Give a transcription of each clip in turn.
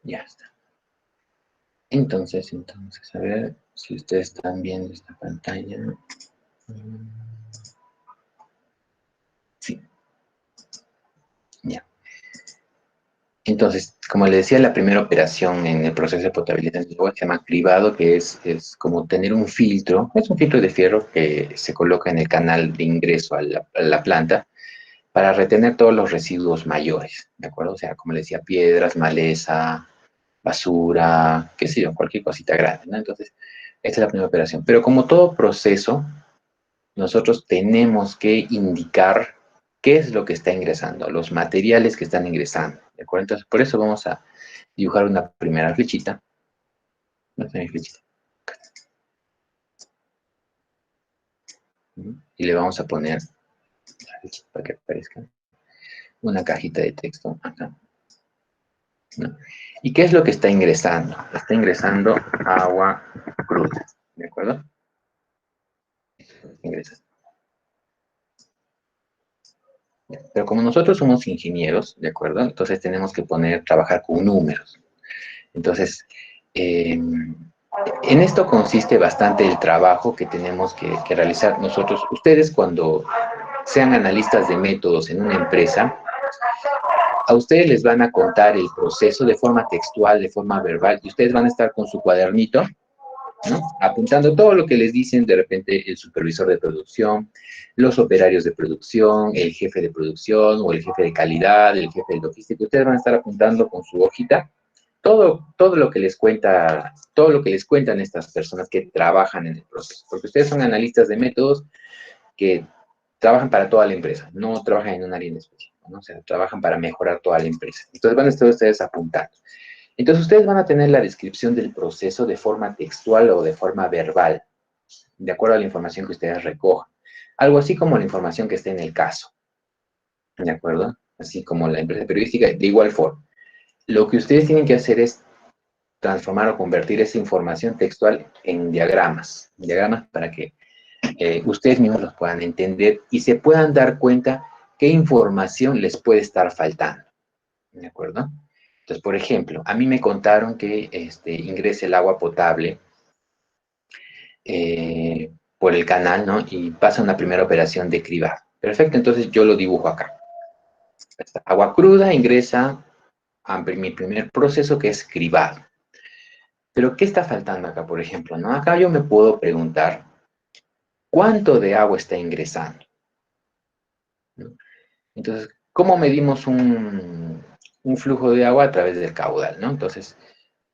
Ya está. Entonces, a ver si ustedes están viendo esta pantalla. Sí, ya. Entonces, como le decía, la primera operación en el proceso de potabilizar el agua se llama cribado, que es como tener un filtro. Es un filtro de fierro que se coloca en el canal de ingreso a la planta para retener todos los residuos mayores, ¿de acuerdo? O sea, como le decía, piedras, maleza, basura, qué sé yo, cualquier cosita grande, ¿no? Entonces, esta es la primera operación. Pero como todo proceso, nosotros tenemos que indicar qué es lo que está ingresando, los materiales que están ingresando, ¿de acuerdo? Entonces, por eso vamos a dibujar una primera flechita. ¿Dónde está mi flechita? Y le vamos a poner la flechita para que aparezca una cajita de texto acá, ¿no? ¿Y qué es lo que está ingresando? Está ingresando agua cruda, ¿de acuerdo? Ingresa. Pero como nosotros somos ingenieros, ¿de acuerdo? Entonces tenemos que trabajar con números. Entonces, en esto consiste bastante el trabajo que tenemos que realizar nosotros. Ustedes cuando sean analistas de métodos en una empresa, a ustedes les van a contar el proceso de forma textual, de forma verbal, y ustedes van a estar con su cuadernito, ¿no? Apuntando todo lo que les dicen de repente el supervisor de producción, los operarios de producción, el jefe de producción o el jefe de calidad, el jefe de logística. Ustedes van a estar apuntando con su hojita todo lo que les cuenta, todo lo que les cuentan estas personas que trabajan en el proceso, porque ustedes son analistas de métodos que trabajan para toda la empresa, no trabajan en un área en específico, ¿no? O sea, trabajan para mejorar toda la empresa. Entonces van a estar ustedes apuntando. Entonces ustedes van a tener la descripción del proceso de forma textual o de forma verbal, de acuerdo a la información que ustedes recojan. Algo así como la información que esté en el caso, ¿de acuerdo? Así como la empresa periodística, de igual forma. Lo que ustedes tienen que hacer es transformar o convertir esa información textual en diagramas para que ustedes mismos los puedan entender y se puedan dar cuenta qué información les puede estar faltando, ¿de acuerdo? Entonces, por ejemplo, a mí me contaron que ingrese el agua potable por el canal, ¿no? Y pasa una primera operación de cribado. Perfecto, entonces yo lo dibujo acá. Esta agua cruda ingresa a mi primer proceso que es cribado. Pero, ¿qué está faltando acá, por ejemplo? ¿No? Acá yo me puedo preguntar, ¿cuánto de agua está ingresando? ¿No? Entonces, ¿cómo medimos un flujo de agua a través del caudal? ¿No? Entonces,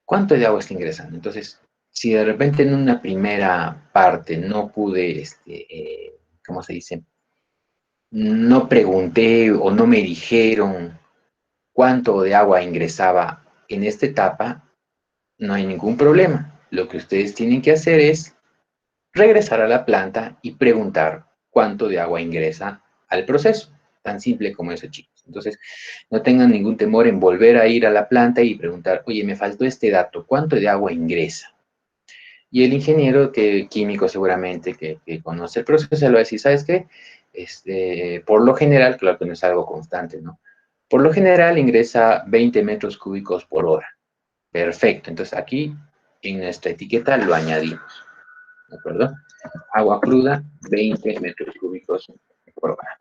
¿cuánto de agua está ingresando? Entonces, si de repente en una primera parte no pude, ¿cómo se dice? No pregunté o no me dijeron cuánto de agua ingresaba en esta etapa, no hay ningún problema. Lo que ustedes tienen que hacer es regresar a la planta y preguntar cuánto de agua ingresa al proceso. Tan simple como eso, chicos. Entonces, no tengan ningún temor en volver a ir a la planta y preguntar, oye, me faltó este dato, ¿cuánto de agua ingresa? Y el ingeniero químico seguramente que conoce el proceso le va a decir, ¿sabes qué? Por lo general, claro que no es algo constante, ¿no? Por lo general ingresa 20 metros cúbicos por hora. Perfecto. Entonces aquí en nuestra etiqueta lo añadimos. ¿De acuerdo? Agua cruda, 20 metros cúbicos por hora.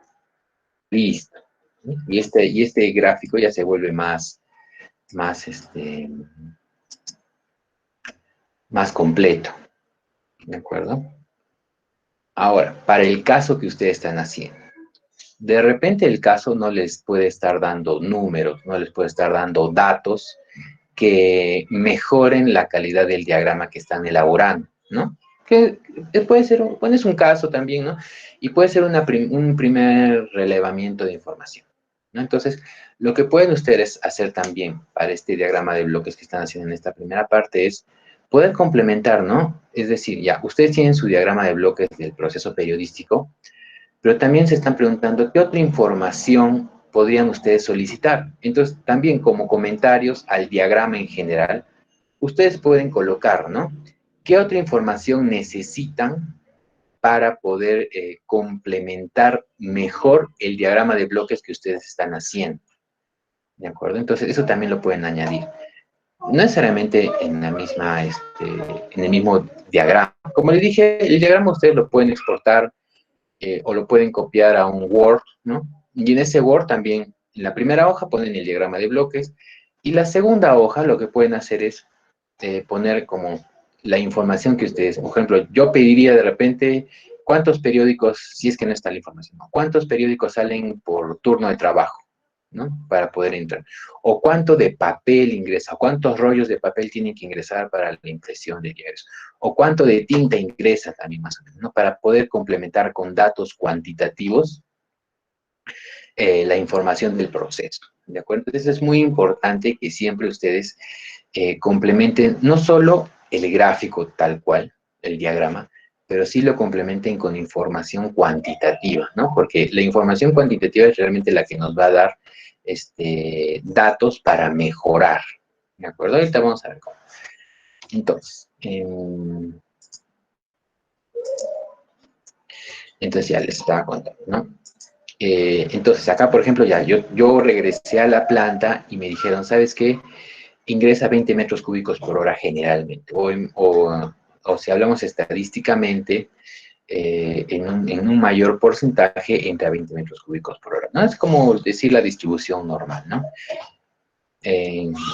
Listo. Y este gráfico ya se vuelve más, más completo. ¿De acuerdo? Ahora, para el caso que ustedes están haciendo. De repente el caso no les puede estar dando números, no les puede estar dando datos que mejoren la calidad del diagrama que están elaborando, ¿no? Que puede ser, bueno, es un caso también, ¿no? Y puede ser un primer relevamiento de información, ¿no? Entonces, lo que pueden ustedes hacer también para este diagrama de bloques que están haciendo en esta primera parte es poder complementar, ¿no? Es decir, ya, ustedes tienen su diagrama de bloques del proceso periodístico, pero también se están preguntando qué otra información podrían ustedes solicitar. Entonces, también como comentarios al diagrama en general, ustedes pueden colocar, ¿no? ¿Qué otra información necesitan para poder complementar mejor el diagrama de bloques que ustedes están haciendo? ¿De acuerdo? Entonces, eso también lo pueden añadir. No necesariamente en la misma, en el mismo diagrama. Como les dije, el diagrama ustedes lo pueden exportar o lo pueden copiar a un Word, ¿no? Y en ese Word también, en la primera hoja ponen el diagrama de bloques y la segunda hoja lo que pueden hacer es poner como la información que ustedes, por ejemplo, yo pediría de repente cuántos periódicos, si es que no está la información, ¿no? Cuántos periódicos salen por turno de trabajo, ¿no? Para poder entrar. O cuánto de papel ingresa, o cuántos rollos de papel tienen que ingresar para la impresión de diarios, o cuánto de tinta ingresa también más o menos, ¿no? Para poder complementar con datos cuantitativos la información del proceso, ¿de acuerdo? Entonces es muy importante que siempre ustedes complementen no solo el gráfico tal cual, el diagrama, pero sí lo complementen con información cuantitativa, ¿no? Porque la información cuantitativa es realmente la que nos va a dar datos para mejorar, ¿de acuerdo? Ahorita vamos a ver cómo. Entonces ya les estaba contando, ¿no? Entonces acá, por ejemplo, ya yo regresé a la planta y me dijeron, ¿sabes qué? Ingresa 20 metros cúbicos por hora generalmente, o si hablamos estadísticamente, en un mayor porcentaje entra a 20 metros cúbicos por hora, ¿no? Es como decir la distribución normal, ¿no?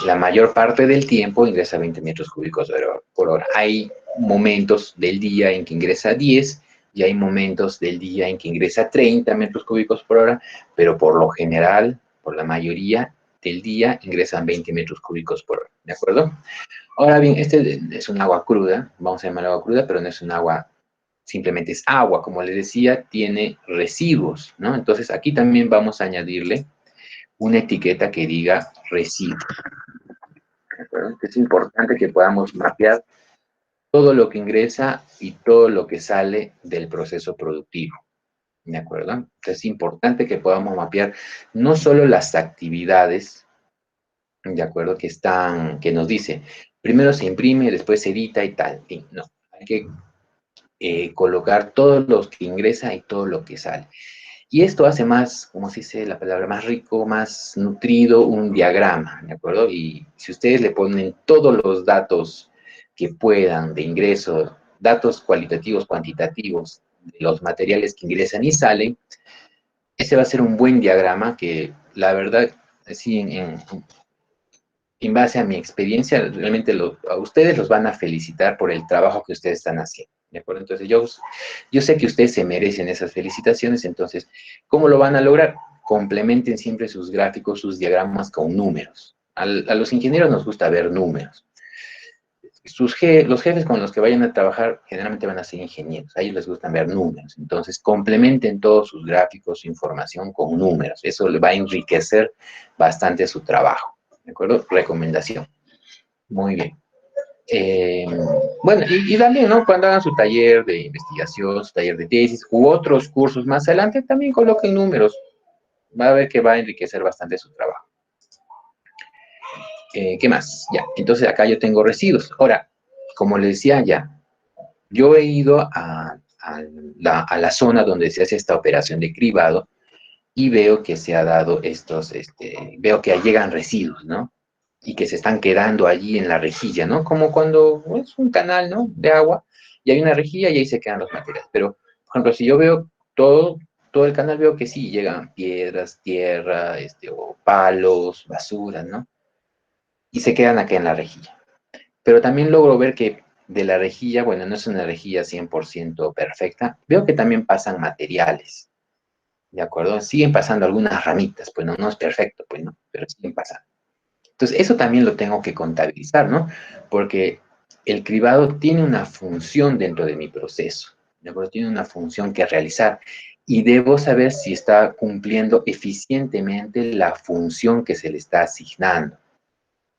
La mayor parte del tiempo ingresa 20 metros cúbicos por hora. Hay momentos del día en que ingresa 10 y hay momentos del día en que ingresa 30 metros cúbicos por hora, pero por lo general, por la mayoría del día, ingresan 20 metros cúbicos por hora, ¿de acuerdo? Ahora bien, este es un agua cruda, vamos a llamar agua cruda, pero no es un agua, simplemente es agua, como les decía, tiene residuos, ¿no? Entonces aquí también vamos a añadirle una etiqueta que diga residuos. Es importante que podamos mapear todo lo que ingresa y todo lo que sale del proceso productivo, ¿de acuerdo? Entonces es importante que podamos mapear no solo las actividades, ¿de acuerdo? Que nos dice, primero se imprime, después se edita y tal. Y no, hay que colocar todo lo que ingresa y todo lo que sale. Y esto hace más, como se dice la palabra, más rico, más nutrido un diagrama, ¿de acuerdo? Y si ustedes le ponen todos los datos que puedan de ingreso, datos cualitativos, cuantitativos, de los materiales que ingresan y salen, ese va a ser un buen diagrama que, la verdad, sí, en base a mi experiencia, realmente a ustedes los van a felicitar por el trabajo que ustedes están haciendo. ¿De acuerdo? Entonces, yo sé que ustedes se merecen esas felicitaciones, entonces, ¿cómo lo van a lograr? Complementen siempre sus gráficos, sus diagramas con números. A los ingenieros nos gusta ver números. Los jefes con los que vayan a trabajar generalmente van a ser ingenieros, a ellos les gustan ver números, entonces complementen todos sus gráficos, su información con números, eso le va a enriquecer bastante su trabajo, ¿de acuerdo? Recomendación. Muy bien. Eh, bueno, y también, ¿no? Cuando hagan su taller de investigación, su taller de tesis u otros cursos más adelante, también coloquen números, va a ver que va a enriquecer bastante su trabajo. ¿Qué más? Ya, entonces acá yo tengo residuos. Ahora, como les decía ya, yo he ido a la zona donde se hace esta operación de cribado y veo que se ha dado veo que llegan residuos, ¿no? Y que se están quedando allí en la rejilla, ¿no? Como cuando es un canal, ¿no? De agua y hay una rejilla y ahí se quedan los materiales. Pero, por ejemplo, si yo veo todo el canal, veo que sí, llegan piedras, tierra, o palos, basura, ¿no? Y se quedan acá en la rejilla. Pero también logro ver que de la rejilla, bueno, no es una rejilla 100% perfecta, veo que también pasan materiales, ¿de acuerdo? Siguen pasando algunas ramitas, pues no es perfecto, pues no, pero siguen pasando. Entonces, eso también lo tengo que contabilizar, ¿no? Porque el cribado tiene una función dentro de mi proceso, ¿de acuerdo? Tiene una función que realizar y debo saber si está cumpliendo eficientemente la función que se le está asignando.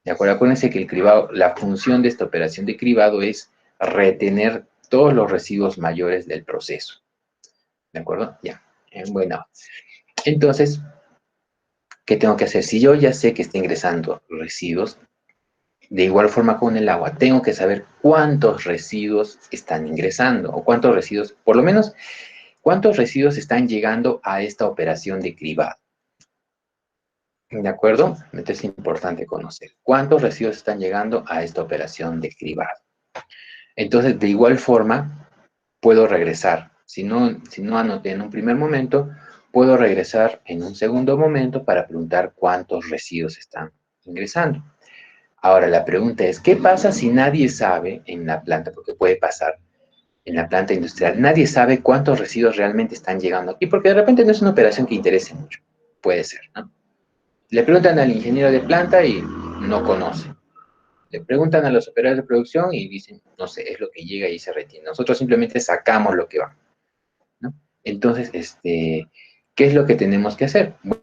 ¿De acuerdo? Acuérdense que el cribado, la función de esta operación de cribado es retener todos los residuos mayores del proceso. ¿De acuerdo? Ya. Bueno, entonces, ¿qué tengo que hacer? Si yo ya sé que está ingresando residuos, de igual forma con el agua, tengo que saber cuántos residuos están ingresando o cuántos residuos, por lo menos, cuántos residuos están llegando a esta operación de cribado. ¿De acuerdo? Entonces es importante conocer cuántos residuos están llegando a esta operación de cribado. Entonces, de igual forma, puedo regresar. Si no anoté en un primer momento, puedo regresar en un segundo momento para preguntar cuántos residuos están ingresando. Ahora, la pregunta es, ¿qué pasa si nadie sabe en la planta? Porque puede pasar en la planta industrial. Nadie sabe cuántos residuos realmente están llegando aquí, porque de repente no es una operación que interese mucho. Puede ser, ¿no? Le preguntan al ingeniero de planta y no conoce. Le preguntan a los operadores de producción y dicen, no sé, es lo que llega y se retiene. Nosotros simplemente sacamos lo que va, ¿no? Entonces, ¿qué es lo que tenemos que hacer? Bueno,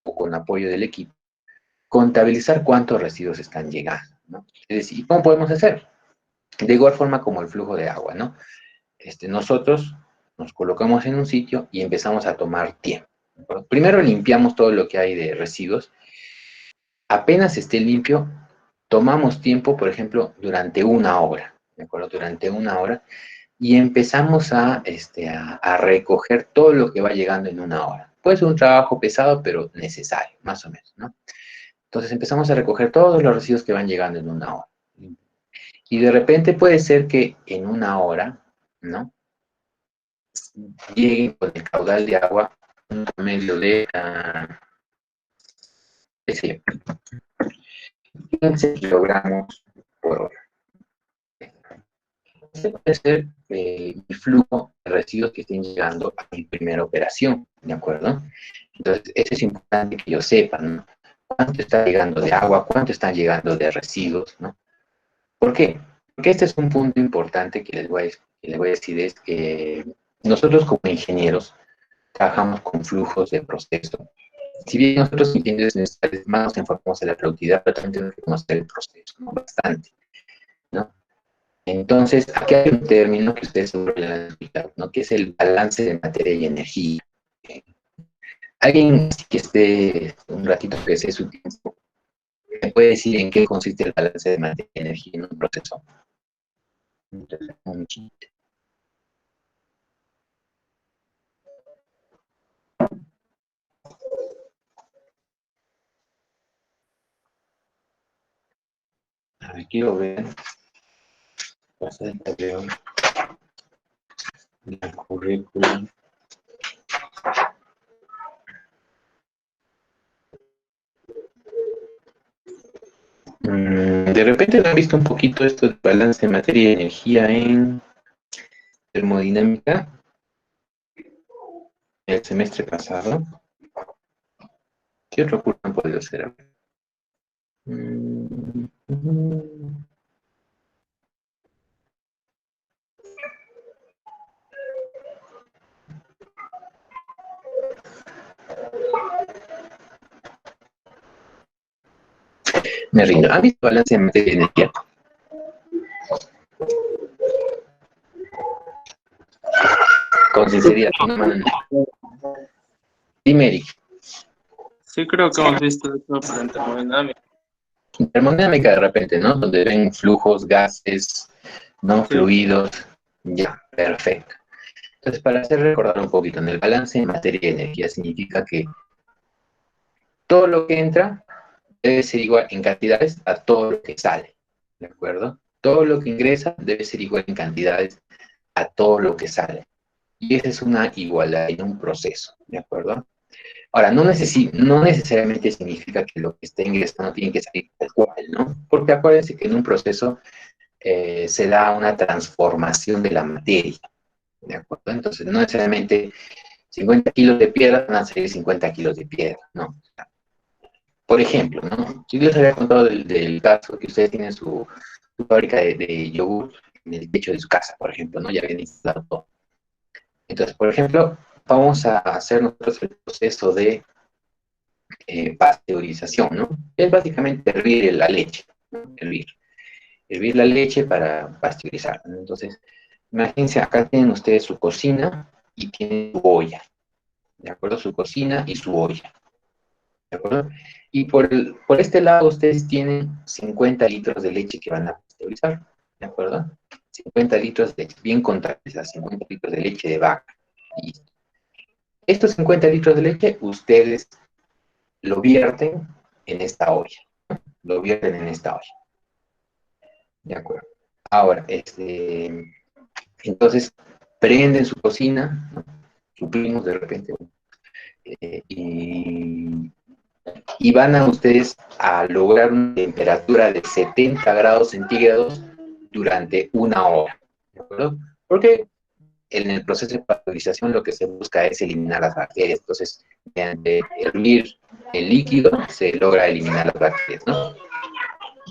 con apoyo del equipo, contabilizar cuántos residuos están llegando, ¿no? Es decir, ¿cómo podemos hacer? De igual forma como el flujo de agua, ¿no? Nosotros nos colocamos en un sitio y empezamos a tomar tiempo. Primero limpiamos todo lo que hay de residuos. Apenas esté limpio, tomamos tiempo, por ejemplo, durante una hora, ¿de acuerdo? Durante una hora, y empezamos a recoger todo lo que va llegando en una hora. Puede ser un trabajo pesado, pero necesario, más o menos, ¿no? Entonces empezamos a recoger todos los residuos que van llegando en una hora. Y de repente puede ser que en una hora, ¿no? Lleguen con el caudal de agua un promedio de, qué sé yo, 15 kilogramos por hora. Ese puede ser el flujo de residuos que estén llegando a mi primera operación, ¿de acuerdo? Entonces, eso es importante que yo sepa, ¿no? Cuánto está llegando de agua, cuánto están llegando de residuos, ¿no? ¿Por qué? Porque este es un punto importante que les voy a decir, es que nosotros como ingenieros trabajamos con flujos de proceso. Si bien nosotros ingenieros industriales más nos enfocamos en la productividad, pero también tenemos que conocer el proceso, ¿no? Bastante, ¿no? Entonces, aquí hay un término que ustedes seguro ya han escuchado, ¿no? Que es el balance de materia y energía. Alguien que esté un ratito que sea su tiempo, ¿me puede decir en qué consiste el balance de materia y energía en un proceso? A ver, quiero ver, pasar el tablero, la currícula. De repente no han visto un poquito esto de balance de materia y energía en termodinámica el semestre pasado. ¿Qué otro curso han podido hacer? Mm, mm, Me rindo. ¿Han visto balance de materia y energía? Con sinceridad, no mano. Dime, Eric. Sí, creo que hemos visto eso para termodinámica. Termodinámica de repente, ¿no? Donde ven flujos, gases, no Sí, fluidos. Ya, perfecto. Entonces, para hacer recordar un poquito, en el balance de materia y energía significa que todo lo que entra debe ser igual en cantidades a todo lo que sale, ¿de acuerdo? Todo lo que ingresa debe ser igual en cantidades a todo lo que sale. Y esa es una igualdad en un proceso, ¿de acuerdo? Ahora, no necesariamente significa que lo que esté ingresando tiene que salir tal cual, ¿no? Porque acuérdense que en un proceso se da una transformación de la materia, ¿de acuerdo? Entonces, no necesariamente 50 kilos de piedra van a salir 50 kilos de piedra, ¿no? Por ejemplo, ¿no? Si yo les había contado del caso que ustedes tienen su fábrica de yogur en el techo de su casa, por ejemplo, ¿no? Ya habían instalado todo. Entonces, por ejemplo, vamos a hacer nosotros el proceso de pasteurización, ¿no? Es básicamente hervir la leche, ¿no? Hervir la leche para pasteurizar, ¿no? Entonces, imagínense, acá tienen ustedes su cocina y tienen su olla, ¿de acuerdo? Su cocina y su olla, ¿de acuerdo? Y por este lado ustedes tienen 50 litros de leche que van a pasteurizar, ¿de acuerdo? 50 litros de leche, bien contabilizadas, 50 litros de leche de vaca. Listo. Estos 50 litros de leche, ustedes lo vierten en esta olla. Lo vierten en esta olla. De acuerdo. Ahora, entonces, prenden su cocina, ¿no? Suplimos de repente, y van a ustedes a lograr una temperatura de 70 grados centígrados durante una hora. ¿De acuerdo? Porque en el proceso de pasteurización lo que se busca es eliminar las bacterias. Entonces, mediante hervir el líquido se logra eliminar las bacterias, ¿no?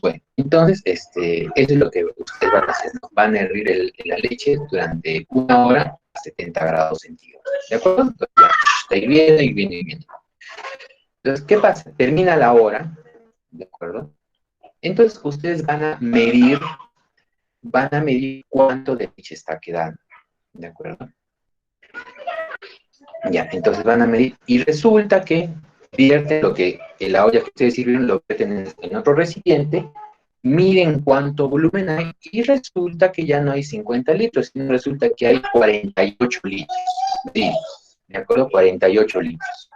Bueno, entonces, eso es lo que ustedes van a hacer, ¿no? Van a hervir la leche durante una hora a 70 grados centígrados, ¿de acuerdo? Entonces ya está hirviendo, hirviendo, hirviendo. Entonces, ¿qué pasa? Termina la hora, ¿de acuerdo? Entonces, ustedes van a medir cuánto de leche está quedando, ¿de acuerdo? Ya, entonces van a medir, y resulta que vierten lo que, en la olla que ustedes sirvieron, lo vierten en otro recipiente, miden cuánto volumen hay, y resulta que ya no hay 50 litros, sino resulta que hay 48 litros. Sí, ¿de acuerdo? 48 litros.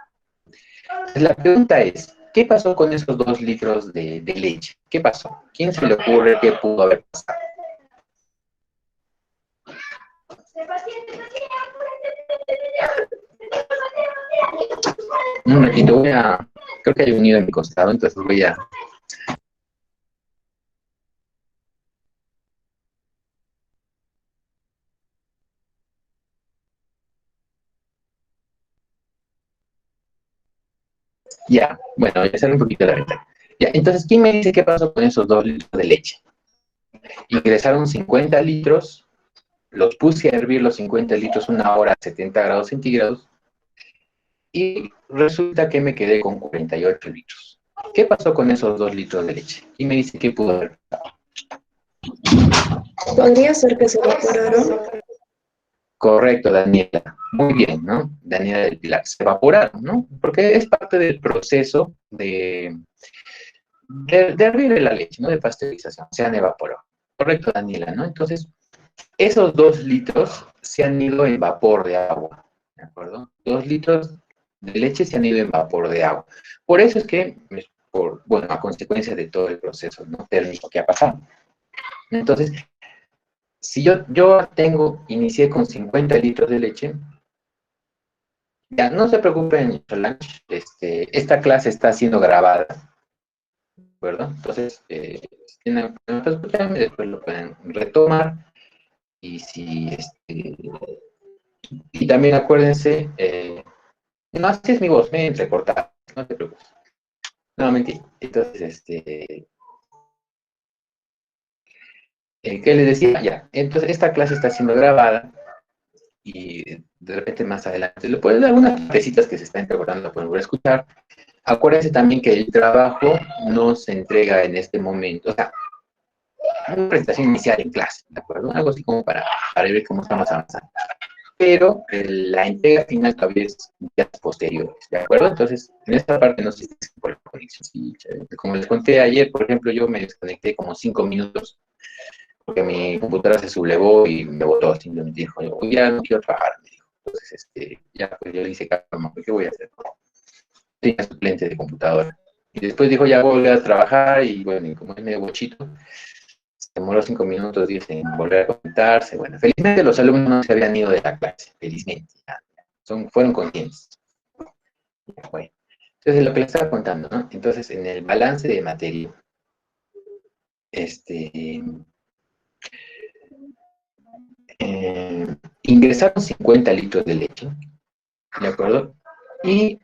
Entonces, la pregunta es, ¿qué pasó con esos 2 litros de leche? ¿Qué pasó? ¿Quién se le ocurre qué pudo haber pasado? Un ratito, creo que hay un nido en mi costado, entonces voy a... Ya, bueno, ya sale un poquito de la ventana. Ya, entonces, ¿quién me dice qué pasó con esos 2 litros de leche? Ingresaron 50 litros, los puse a hervir los 50 litros una hora a 70 grados centígrados, y resulta que me quedé con 48 litros. ¿Qué pasó con esos 2 litros de leche? ¿Quién me dice qué pudo haber pasado? Podría ser que se evaporaron. Correcto, Daniela. Muy bien, ¿no? Daniela del Pilar. Se evaporaron, ¿no? Porque es parte del proceso de hervir la leche, ¿no? De pasteurización. Se han evaporado. Correcto, Daniela, ¿no? Entonces, esos 2 litros se han ido en vapor de agua, ¿de acuerdo? 2 litros de leche se han ido en vapor de agua. Por eso es que, bueno, a consecuencia de todo el proceso, ¿no? Térmico que ha pasado. Entonces, si yo inicié con 50 litros de leche, ya no se preocupen, Solange, esta clase está siendo grabada, ¿de acuerdo? Entonces, si tienen problemas para escucharme, después lo pueden retomar, y y también acuérdense, no, así es mi voz, me entrecortada, no te preocupes. No, mentira. Entonces, ¿qué les decía? Ya, entonces esta clase está siendo grabada, y de repente más adelante le pueden dar algunas partecitas que se están entrecortando, pueden volver a escuchar. Acuérdense también que el trabajo no se entrega en este momento, o sea, una presentación inicial en clase, ¿de acuerdo? Algo así como para ver cómo estamos avanzando. Pero la entrega final todavía es días posteriores, ¿de acuerdo? Entonces, en esta parte no sé si es por la conexión. Sí, como les conté ayer, por ejemplo, yo me desconecté como 5 minutos porque mi computadora se sublevó y me botó, simplemente dijo, yo ya no quiero trabajar, me dijo. Entonces, ya pues yo le hice calma, ¿qué voy a hacer? Tenía suplente de computadora. Y después dijo, ya voy a trabajar, y bueno, y como es medio bochito, se demoró 5 minutos, 10 en volver a conectarse. Bueno, felizmente los alumnos no se habían ido de la clase, felizmente. Fueron conscientes. Bueno, entonces lo que les estaba contando, ¿no? Entonces, en el balance de materia, ingresaron 50 litros de leche, ¿de acuerdo? Y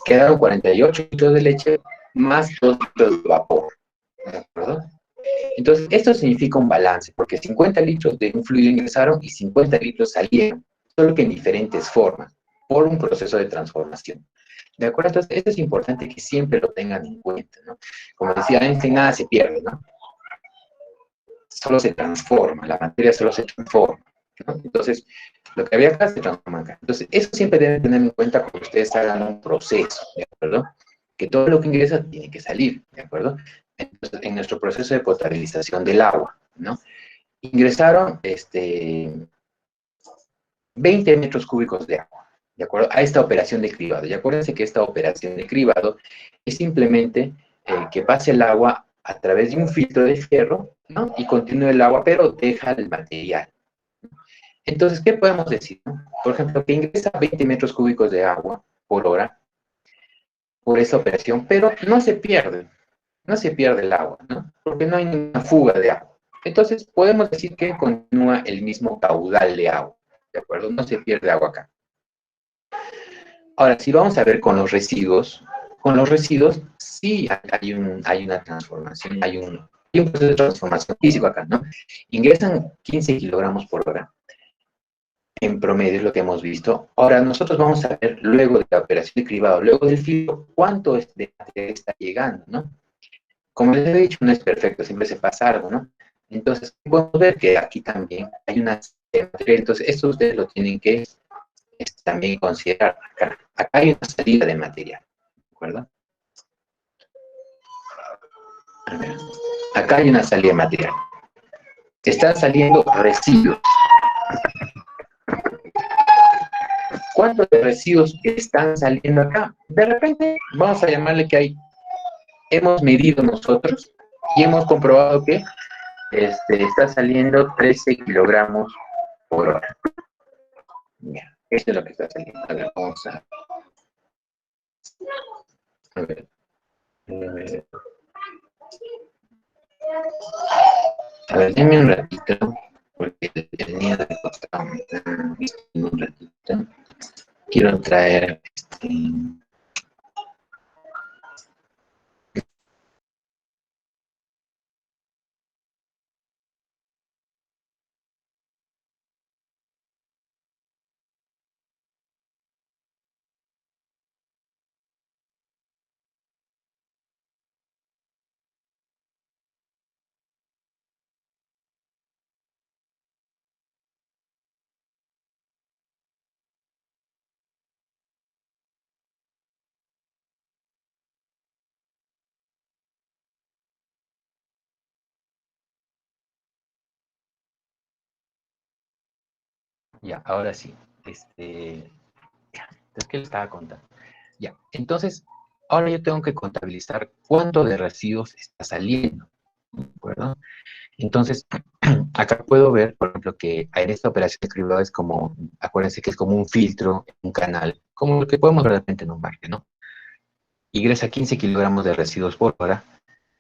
quedaron 48 litros de leche más 2 litros de vapor, ¿de acuerdo? Entonces, esto significa un balance, porque 50 litros de un fluido ingresaron y 50 litros salieron, solo que en diferentes formas, por un proceso de transformación. ¿De acuerdo? Entonces, esto es importante que siempre lo tengan en cuenta, ¿no? Como decía Einstein, nada se pierde, ¿no? Solo se transforma, la materia solo se transforma, ¿no? Entonces, lo que había acá se transforma acá. Entonces, eso siempre deben tener en cuenta cuando ustedes hagan un proceso, ¿de acuerdo? Que todo lo que ingresa tiene que salir, ¿de acuerdo? Entonces, en nuestro proceso de potabilización del agua, ¿no? Ingresaron, 20 metros cúbicos de agua, ¿de acuerdo? A esta operación de cribado. Y acuérdense que esta operación de cribado es simplemente que pase el agua a través de un filtro de fierro, ¿no? Y continúe el agua, pero deja el material. Entonces, ¿qué podemos decir? Por ejemplo, que ingresa 20 metros cúbicos de agua por hora por esa operación, pero no se pierde el agua, ¿no? Porque no hay ninguna fuga de agua. Entonces, podemos decir que continúa el mismo caudal de agua, ¿de acuerdo? No se pierde agua acá. Ahora, si vamos a ver con los residuos sí hay una transformación, hay un proceso de transformación físico acá, ¿no? Ingresan 15 kilogramos por hora. En promedio es lo que hemos visto. Ahora, nosotros vamos a ver luego de la operación de cribado, luego del filtro, cuánto de material está llegando, ¿no? Como les he dicho, no es perfecto, siempre se pasa algo, ¿no? Entonces, podemos ver que aquí también hay una serie de material. Entonces, esto ustedes lo tienen que también considerar. Acá hay una salida de material, ¿de acuerdo? A ver, acá hay una salida de material. Están saliendo residuos. ¿Cuántos de residuos están saliendo acá? De repente, vamos a llamarle que hemos medido nosotros y hemos comprobado que está saliendo 13 kilogramos por hora. Ya, esto es lo que está saliendo. A ver, vamos a ver. A ver, denme un ratito, porque el nido de costado me está un ratito. Quiero traer ya, ahora sí. Es que le estaba contando. Ya, entonces, ahora yo tengo que contabilizar cuánto de residuos está saliendo, ¿de acuerdo? Entonces, acá puedo ver, por ejemplo, que en esta operación de cribado es como, acuérdense que es como un filtro, un canal, como lo que podemos ver de repente en un parque, ¿no? Ingresa 15 kilogramos de residuos por hora.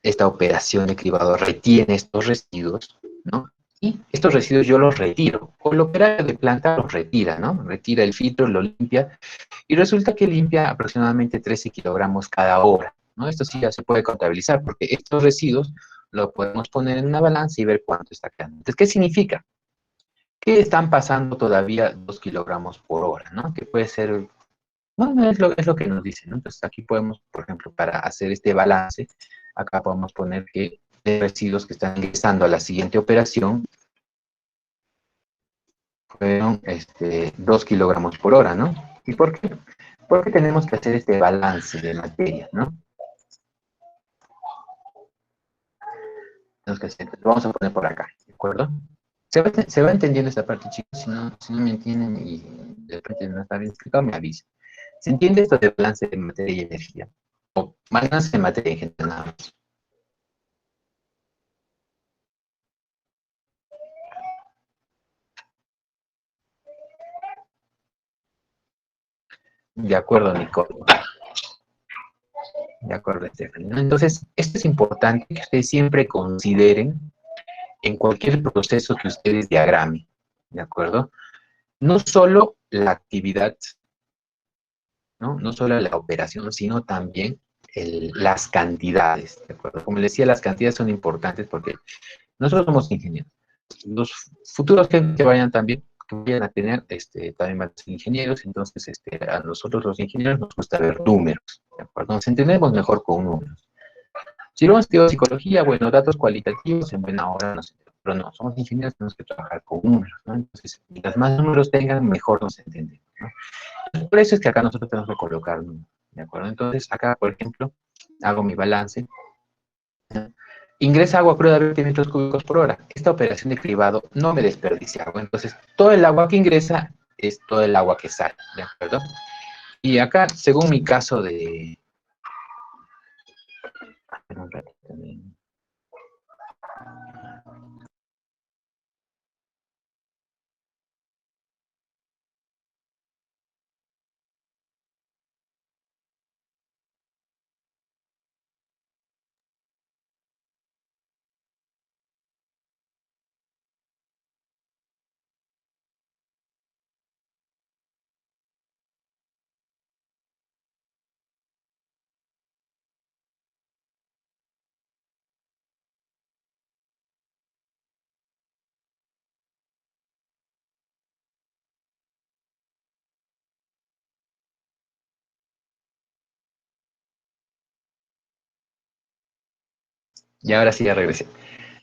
Esta operación de cribado retiene estos residuos, ¿no? Y estos residuos yo los retiro, o el operario de planta los retira, ¿no? Retira el filtro, lo limpia, y resulta que limpia aproximadamente 13 kilogramos cada hora, ¿no? Esto sí ya se puede contabilizar, porque estos residuos lo podemos poner en una balanza y ver cuánto está quedando. Entonces, ¿qué significa? Que están pasando todavía 2 kilogramos por hora, ¿no? Que puede ser, bueno, es lo que nos dicen, ¿no? Entonces, aquí podemos, por ejemplo, para hacer este balance, acá podemos poner que de residuos que están ingresando a la siguiente operación fueron 2 kilogramos por hora, ¿no? ¿Y por qué? Porque tenemos que hacer este balance de materia, ¿no? Entonces, lo vamos a poner por acá, ¿de acuerdo? Se va entendiendo esta parte, chicos. Si no me entienden y de repente no está bien explicado, me avisa. ¿Se entiende esto de balance de materia y energía? O balance de materia en general, nada más. De acuerdo, Nicole. De acuerdo, Stephanie, ¿no? Entonces, esto es importante que ustedes siempre consideren en cualquier proceso que ustedes diagramen, ¿de acuerdo? No solo la actividad, ¿no? No solo la operación, sino también las cantidades, ¿de acuerdo? Como les decía, las cantidades son importantes porque nosotros somos ingenieros. Los futuros que vayan también, que vayan a tener, también van a ser ingenieros, entonces a nosotros los ingenieros nos gusta ver números, ¿de acuerdo? Nos entendemos mejor con números. Si luego estudiamos psicología, bueno, datos cualitativos, en buena hora, no sé, pero no, somos ingenieros, tenemos que trabajar con números, ¿no? Entonces, mientras más números tengan, mejor nos entendemos, ¿no? Entonces, por eso es que acá nosotros tenemos que colocar números, ¿de acuerdo? Entonces, acá, por ejemplo, hago mi balance, ¿no? Ingresa agua cruda a 20 metros cúbicos por hora. Esta operación de cribado no me desperdicia agua, entonces todo el agua que ingresa es todo el agua que sale, ¿de acuerdo? Y acá, según mi caso de... Un ratito, y ahora sí ya regresé.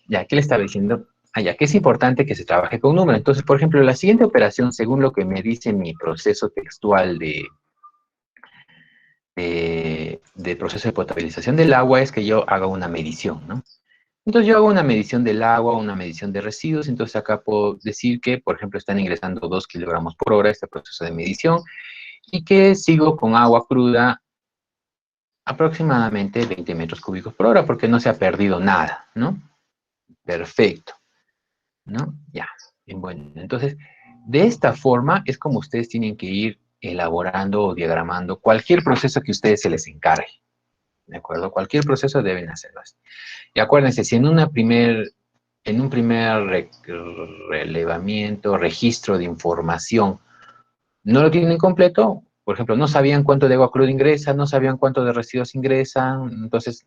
Ya, ¿qué le estaba diciendo? Ah, ya, que es importante que se trabaje con números. Entonces, por ejemplo, la siguiente operación, según lo que me dice mi proceso textual de proceso de potabilización del agua, es que yo haga una medición, ¿no? Entonces yo hago una medición del agua, una medición de residuos, entonces acá puedo decir que, por ejemplo, están ingresando 2 kilogramos por hora este proceso de medición y que sigo con agua cruda aproximadamente 20 metros cúbicos por hora porque no se ha perdido nada, ¿no? Perfecto, ¿no? Ya, bien, bueno. Entonces, de esta forma es como ustedes tienen que ir elaborando o diagramando cualquier proceso que a ustedes se les encargue, ¿de acuerdo? Cualquier proceso deben hacerlo así. Y acuérdense, si en un primer relevamiento, registro de información, no lo tienen completo, por ejemplo, no sabían cuánto de agua cruda ingresa, no sabían cuánto de residuos ingresan, entonces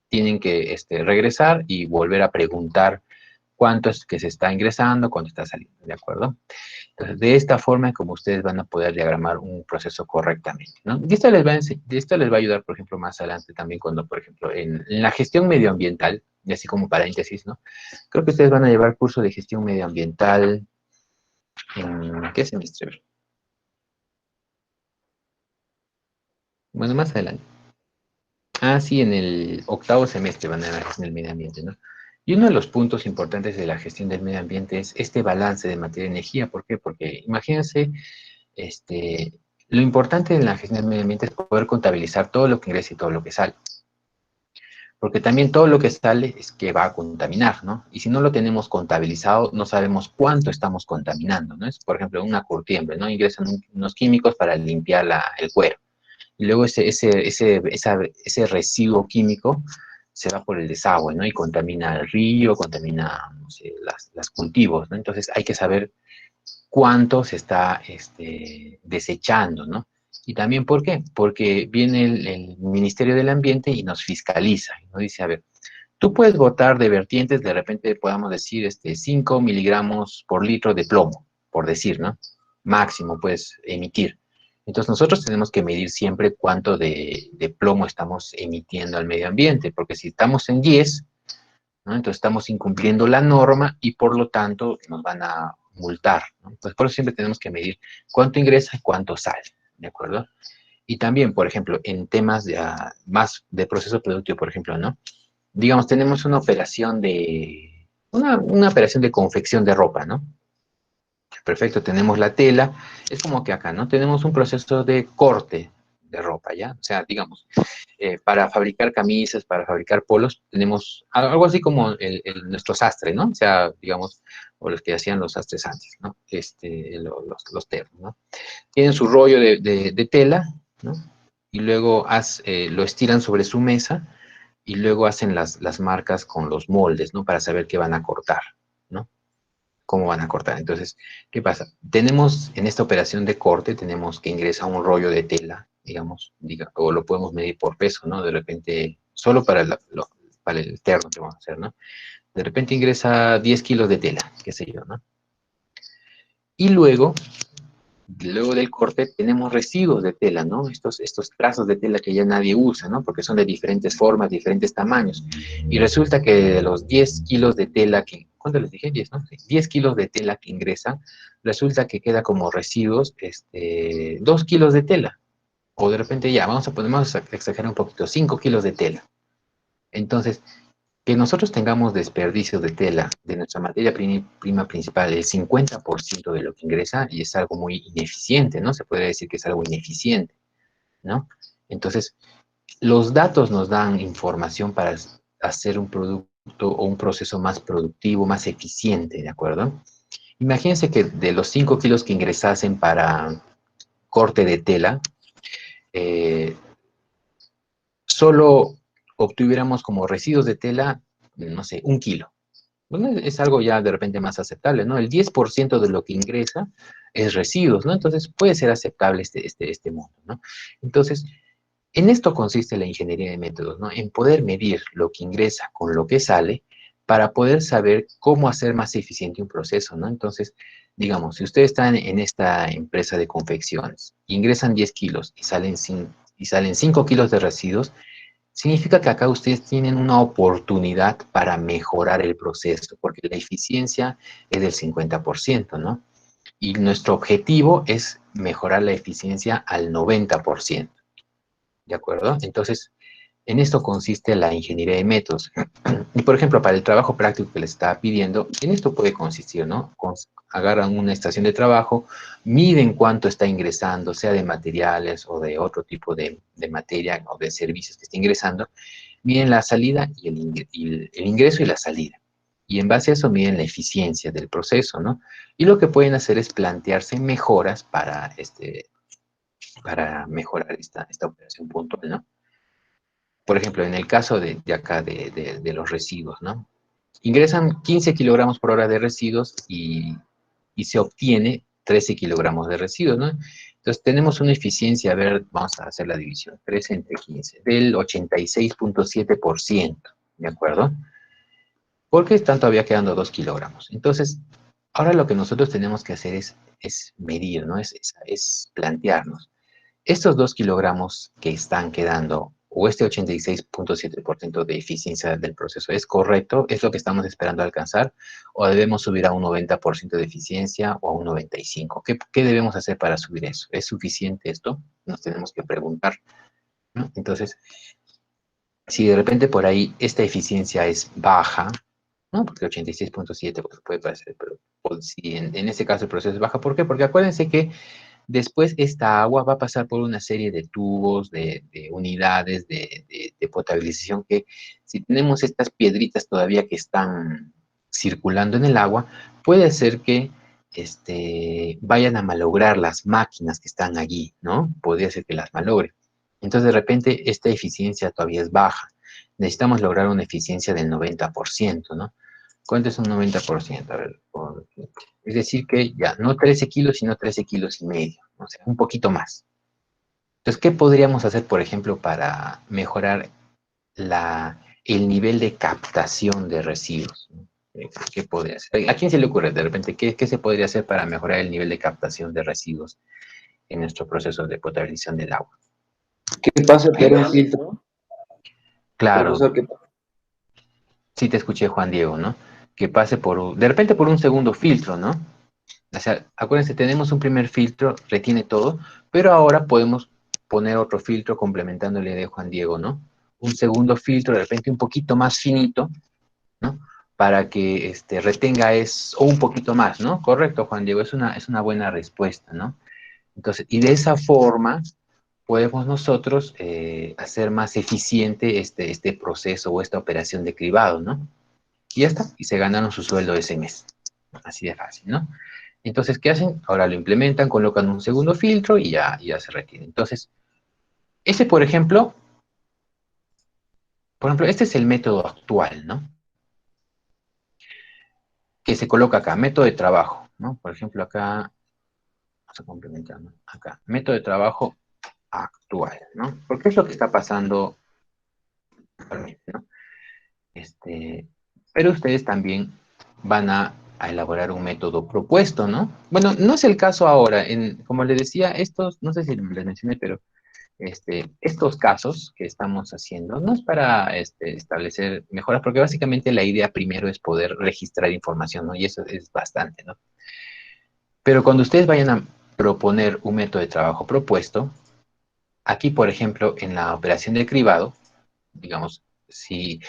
tienen que regresar y volver a preguntar cuánto es que se está ingresando, cuánto está saliendo, ¿de acuerdo? Entonces, de esta forma es como ustedes van a poder diagramar un proceso correctamente, ¿no? Y esto les va a ayudar, por ejemplo, más adelante también cuando, por ejemplo, en la gestión medioambiental, y así como paréntesis, ¿no? Creo que ustedes van a llevar curso de gestión medioambiental en ¿qué semestre? Bueno, más adelante. Ah, sí, en el octavo semestre van a ver la gestión del medio ambiente, ¿no? Y uno de los puntos importantes de la gestión del medio ambiente es este balance de materia y energía. ¿Por qué? Porque imagínense, este, lo importante en la gestión del medio ambiente es poder contabilizar todo lo que ingresa y todo lo que sale. Porque también todo lo que sale es que va a contaminar, ¿no? Y si no lo tenemos contabilizado, no sabemos cuánto estamos contaminando, ¿no? Es, por ejemplo, una curtiembre, ¿no? Ingresan unos químicos para limpiar el cuero. Y luego ese residuo químico se va por el desagüe, ¿no? Y contamina el río, contamina, no sé, las cultivos, ¿no? Entonces hay que saber cuánto se está desechando, ¿no? Y también, ¿por qué? Porque viene el Ministerio del Ambiente y nos fiscaliza, y nos dice, a ver, tú puedes botar de vertientes, de repente podamos decir 5 miligramos por litro de plomo, por decir, ¿no? Máximo puedes emitir. Entonces nosotros tenemos que medir siempre cuánto de plomo estamos emitiendo al medio ambiente, porque si estamos en 10, ¿no? Entonces estamos incumpliendo la norma y por lo tanto nos van a multar, ¿no? Pues por eso siempre tenemos que medir cuánto ingresa y cuánto sale, ¿de acuerdo? Y también, por ejemplo, en temas más de proceso productivo, por ejemplo, ¿no? Digamos, tenemos una operación de confección de ropa, ¿no? Perfecto, tenemos la tela, es como que acá, ¿no? Tenemos un proceso de corte de ropa, ¿ya? O sea, digamos, para fabricar camisas, para fabricar polos, tenemos algo así como nuestro sastre, ¿no? O sea, digamos, o los que hacían los sastres antes, ¿no? Los ternos, ¿no? Tienen su rollo de tela, ¿no? Y luego lo estiran sobre su mesa y luego hacen las marcas con los moldes, ¿no? Para saber qué van a cortar, ¿no? Cómo van a cortar. Entonces, ¿qué pasa? Tenemos en esta operación de corte, tenemos que ingresa un rollo de tela, digamos, o lo podemos medir por peso, ¿no? De repente, solo para el terno que vamos a hacer, ¿no? De repente ingresa 10 kilos de tela, qué sé yo, ¿no? Y luego del corte tenemos residuos de tela, ¿no? Estos trazos de tela que ya nadie usa, ¿no? Porque son de diferentes formas, diferentes tamaños. Y resulta que de los 10 kilos de tela ¿cuánto les dije? 10, ¿no? Sí, 10 kilos de tela que ingresan, resulta que queda como residuos 2 kilos de tela. O de repente ya, vamos a exagerar un poquito, 5 kilos de tela. Entonces, que nosotros tengamos desperdicio de tela de nuestra materia prima principal, el 50% de lo que ingresa, y es algo muy ineficiente, ¿no? Se podría decir que es algo ineficiente, ¿no? Entonces, los datos nos dan información para hacer un producto o un proceso más productivo, más eficiente, ¿de acuerdo? Imagínense que de los 5 kilos que ingresasen para corte de tela, eh, solo obtuviéramos como residuos de tela, no sé, 1 kilo. Bueno, es algo ya de repente más aceptable, ¿no? El 10% de lo que ingresa es residuos, ¿no? Entonces puede ser aceptable este monto, ¿no? Entonces, en esto consiste la ingeniería de métodos, ¿no? En poder medir lo que ingresa con lo que sale para poder saber cómo hacer más eficiente un proceso, ¿no? Entonces, digamos, si ustedes están en esta empresa de confecciones, ingresan 10 kilos y salen 5 kilos de residuos, significa que acá ustedes tienen una oportunidad para mejorar el proceso, porque la eficiencia es del 50%, ¿no? Y nuestro objetivo es mejorar la eficiencia al 90%. ¿De acuerdo? Entonces, en esto consiste la ingeniería de métodos. Y, por ejemplo, para el trabajo práctico que les estaba pidiendo, en esto puede consistir, ¿no? Agarran una estación de trabajo, miden cuánto está ingresando, sea de materiales o de otro tipo de materia o de servicios que esté ingresando, miden la salida y el ingreso y la salida. Y en base a eso miden la eficiencia del proceso, ¿no? Y lo que pueden hacer es plantearse mejoras para mejorar esta operación puntual, ¿no? Por ejemplo, en el caso de acá de los residuos, ¿no? Ingresan 15 kilogramos por hora de residuos y se obtiene 13 kilogramos de residuos, ¿no? Entonces tenemos una eficiencia, a ver, vamos a hacer la división, 13 entre 15, del 86.7%, ¿de acuerdo? Porque están todavía quedando 2 kilogramos. Entonces, ahora lo que nosotros tenemos que hacer es medir, ¿no? Es plantearnos. Estos 2 kilogramos que están quedando, o este 86.7% de eficiencia del proceso, ¿es correcto? ¿Es lo que estamos esperando alcanzar? ¿O debemos subir a un 90% de eficiencia o a un 95%? ¿Qué debemos hacer para subir eso? ¿Es suficiente esto? Nos tenemos que preguntar, ¿no? Entonces, si de repente por ahí esta eficiencia es baja, ¿no? Porque 86.7 pues, puede parecer, pero pues, si en este caso el proceso es baja, ¿por qué? Porque acuérdense que después esta agua va a pasar por una serie de tubos, de unidades de potabilización que si tenemos estas piedritas todavía que están circulando en el agua, puede ser que vayan a malograr las máquinas que están allí, ¿no? Podría ser que las malogre. Entonces, de repente, esta eficiencia todavía es baja. Necesitamos lograr una eficiencia del 90%, ¿no? ¿Cuánto es un 90%? A ver, es decir que ya no 13 kilos, sino 13 kilos y medio, o sea, un poquito más. Entonces, ¿qué podríamos hacer, por ejemplo, para mejorar el nivel de captación de residuos? ¿Qué podría hacer? ¿A quién se le ocurre de repente qué se podría hacer para mejorar el nivel de captación de residuos en nuestro proceso de potabilización del agua? Que pase por un filtro, Claro, profesor, que sí te escuché, Juan Diego, ¿no? Que pase de repente por un segundo filtro, ¿no? O sea, acuérdense, tenemos un primer filtro, retiene todo, pero ahora podemos poner otro filtro complementando la idea de Juan Diego, ¿no? Un segundo filtro, de repente un poquito más finito, ¿no? Para que retenga o un poquito más, ¿no? Correcto, Juan Diego, es una buena respuesta, ¿no? Entonces, y de esa forma podemos nosotros hacer más eficiente este proceso o esta operación de cribado, ¿no? Y ya está, y se ganaron su sueldo ese mes. Así de fácil, ¿no? Entonces, ¿qué hacen? Ahora lo implementan, colocan un segundo filtro y ya se retiene. Entonces, por ejemplo, este es el método actual, ¿no? Que se coloca acá, método de trabajo, ¿no? Por ejemplo, acá, vamos a complementar, ¿no? Acá, método de trabajo actual, ¿no? Porque es lo que está pasando actualmente, ¿no? Pero ustedes también van a elaborar un método propuesto, ¿no? Bueno, no es el caso ahora. Como les decía, no sé si les mencioné, pero estos casos que estamos haciendo no es para establecer mejoras, porque básicamente la idea primero es poder registrar información, ¿no? Y eso es bastante, ¿no? Pero cuando ustedes vayan a proponer un método de trabajo propuesto, aquí, por ejemplo, en la operación de cribado, digamos, si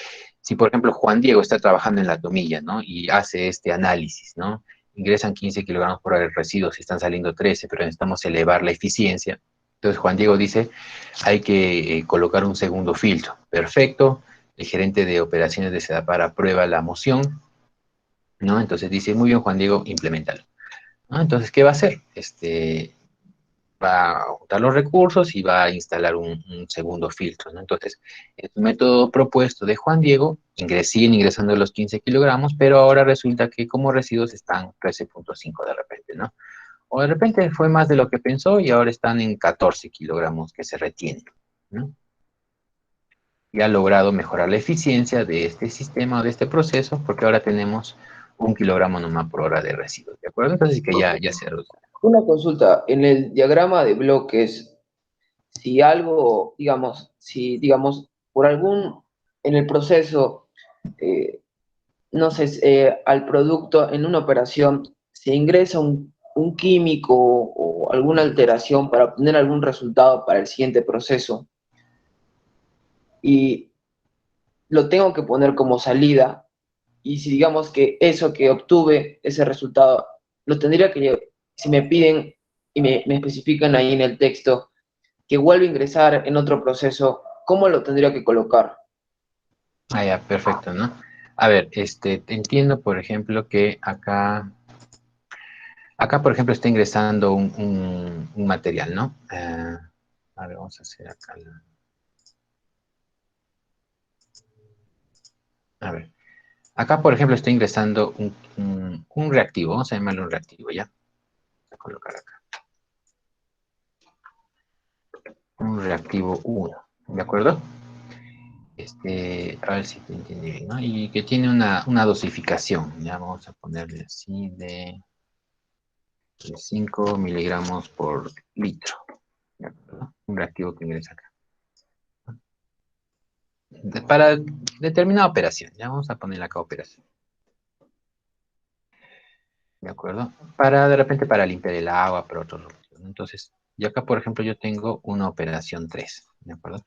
Si, por ejemplo, Juan Diego está trabajando en la tomilla, ¿no? Y hace este análisis, ¿no? Ingresan 15 kilogramos por hora de residuos y están saliendo 13, pero necesitamos elevar la eficiencia. Entonces Juan Diego dice, hay que colocar un segundo filtro. Perfecto. El gerente de operaciones de Sedapar aprueba la moción, ¿no? Entonces dice, muy bien, Juan Diego, implementalo, ¿no? Entonces, ¿qué va a hacer? Va a juntar los recursos y va a instalar un segundo filtro, ¿no? Entonces, el método propuesto de Juan Diego, siguen ingresando los 15 kilogramos, pero ahora resulta que como residuos están 13.5 de repente, ¿no? O de repente fue más de lo que pensó y ahora están en 14 kilogramos que se retienen, ¿no? Y ha logrado mejorar la eficiencia de este sistema o de este proceso porque ahora tenemos 1 kilogramo nomás por hora de residuos, ¿de acuerdo? Entonces que ya se reduce. Una consulta, en el diagrama de bloques, si algo, digamos, por algún, en el proceso, no sé, al producto en una operación se ingresa un químico o alguna alteración para obtener algún resultado para el siguiente proceso y lo tengo que poner como salida, y si digamos que eso que obtuve, ese resultado, lo tendría que, si me piden y me especifican ahí en el texto que vuelva a ingresar en otro proceso, ¿cómo lo tendría que colocar? Ah, ya, perfecto, ¿no? A ver, entiendo, por ejemplo, que acá, por ejemplo, está ingresando un material, ¿no? A ver, vamos a hacer acá. A ver, acá, por ejemplo, está ingresando un reactivo, vamos a llamarlo un reactivo, ¿ya? Voy a colocar acá. Un reactivo 1, ¿de acuerdo? A ver si te entiende bien, ¿no? Y que tiene una dosificación, ya vamos a ponerle así de 5 miligramos por litro, ¿de acuerdo? Un reactivo que ingresa acá. Para determinada operación, ya vamos a poner acá operación, ¿de acuerdo? De repente para limpiar el agua, para otros objetos, ¿no? Entonces, yo acá, por ejemplo, yo tengo una operación 3, ¿de acuerdo?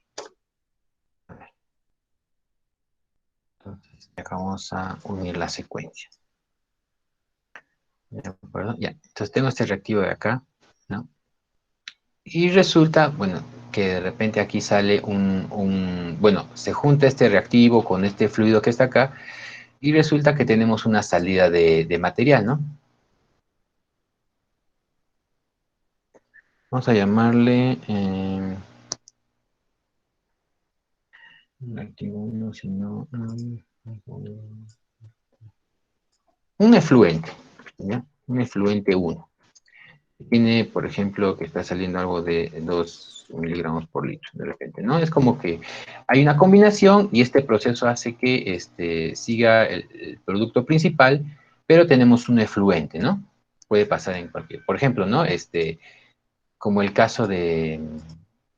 A ver. Entonces, acá vamos a unir la secuencia, ¿de acuerdo? Ya, entonces tengo este reactivo de acá, ¿no? Y resulta, bueno, que de repente aquí sale bueno, se junta este reactivo con este fluido que está acá y resulta que tenemos una salida de material, ¿no? Vamos a llamarle reactivo 1, sino un efluente, ¿ya? Un efluente 1. Tiene, por ejemplo, que está saliendo algo de 2 miligramos por litro, de repente, ¿no? Es como que hay una combinación y este proceso hace que siga el producto principal, pero tenemos un efluente, ¿no? Puede pasar en cualquier, por ejemplo, ¿no? Como el caso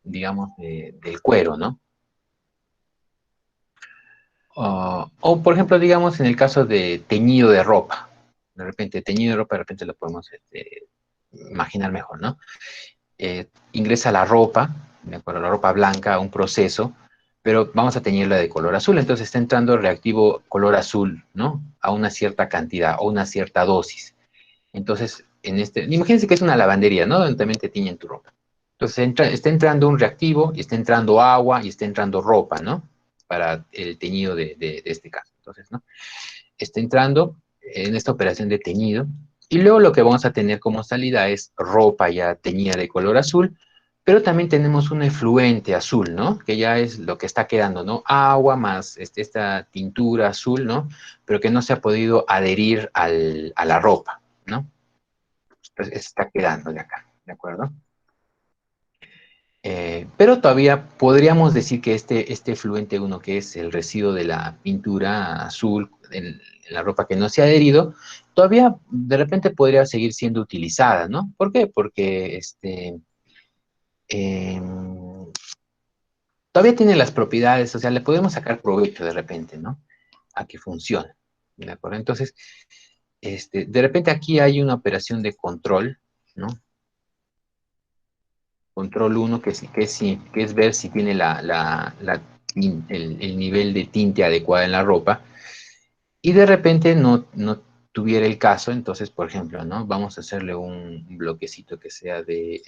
digamos, del cuero, ¿no? O, por ejemplo, digamos, en el caso de teñido de ropa. De repente, teñido de ropa, de repente lo podemos imaginar mejor, ¿no? Ingresa la ropa, de acuerdo, la ropa blanca a un proceso, pero vamos a teñirla de color azul, entonces está entrando reactivo color azul, ¿no? A una cierta cantidad o una cierta dosis. Entonces, imagínense que es una lavandería, ¿no? Donde también te tiñen tu ropa. Entonces, está entrando un reactivo, y está entrando agua, y está entrando ropa, ¿no? Para el teñido de este caso. Entonces, ¿no? Está entrando en esta operación de teñido, y luego lo que vamos a tener como salida es ropa ya teñida de color azul, pero también tenemos un efluente azul, ¿no? Que ya es lo que está quedando, ¿no? Agua más esta tintura azul, ¿no? Pero que no se ha podido adherir a la ropa, ¿no? Entonces está quedando de acá, ¿de acuerdo? Pero todavía podríamos decir que este efluente 1, que es el residuo de la pintura azul en la ropa que no se ha adherido, todavía de repente podría seguir siendo utilizada, ¿no? ¿Por qué? Porque todavía tiene las propiedades, o sea, le podemos sacar provecho de repente, ¿no? A que funcione, ¿de acuerdo? Entonces, de repente aquí hay una operación de control, ¿no? Control 1, que es ver si tiene la el nivel de tinte adecuado en la ropa, y de repente no tuviera el caso, entonces, por ejemplo, ¿no? Vamos a hacerle un bloquecito que sea de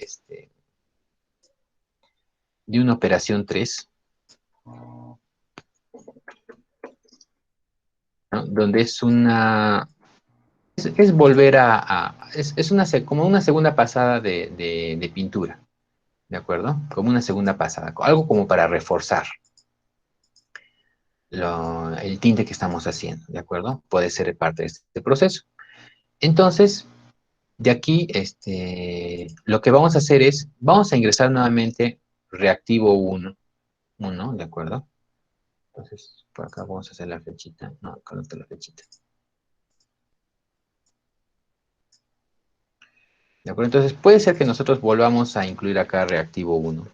una operación 3, ¿no? Donde es una... Es volver es como una segunda pasada de pintura, ¿de acuerdo? Como una segunda pasada, algo como para reforzar el tinte que estamos haciendo, ¿de acuerdo? Puede ser parte de este proceso. Entonces, de aquí, lo que vamos a hacer es, vamos a ingresar nuevamente reactivo 1, ¿de acuerdo? Entonces, por acá vamos a hacer la flechita. No, acá no está la flechita. ¿De acuerdo? Entonces, puede ser que nosotros volvamos a incluir acá reactivo 1,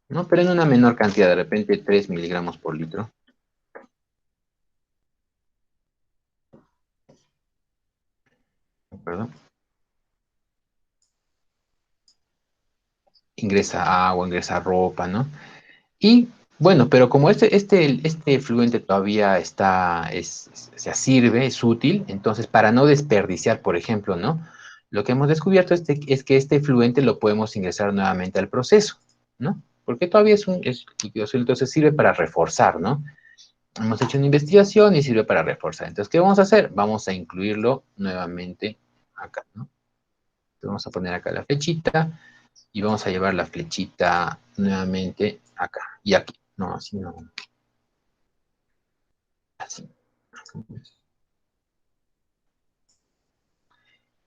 ¿no? Pero en una menor cantidad, de repente 3 miligramos por litro. ¿De acuerdo? Ingresa agua, ingresa ropa, ¿no? Y bueno, pero como este fluente todavía o sea, sirve, es útil, entonces para no desperdiciar, por ejemplo, ¿no? Lo que hemos descubierto es que este fluente lo podemos ingresar nuevamente al proceso, ¿no? Porque todavía es líquido sólido, entonces sirve para reforzar, ¿no? Hemos hecho una investigación y sirve para reforzar. Entonces, ¿qué vamos a hacer? Vamos a incluirlo nuevamente acá, ¿no? Entonces, vamos a poner acá la flechita y vamos a llevar la flechita nuevamente acá y aquí. No, así no. Así.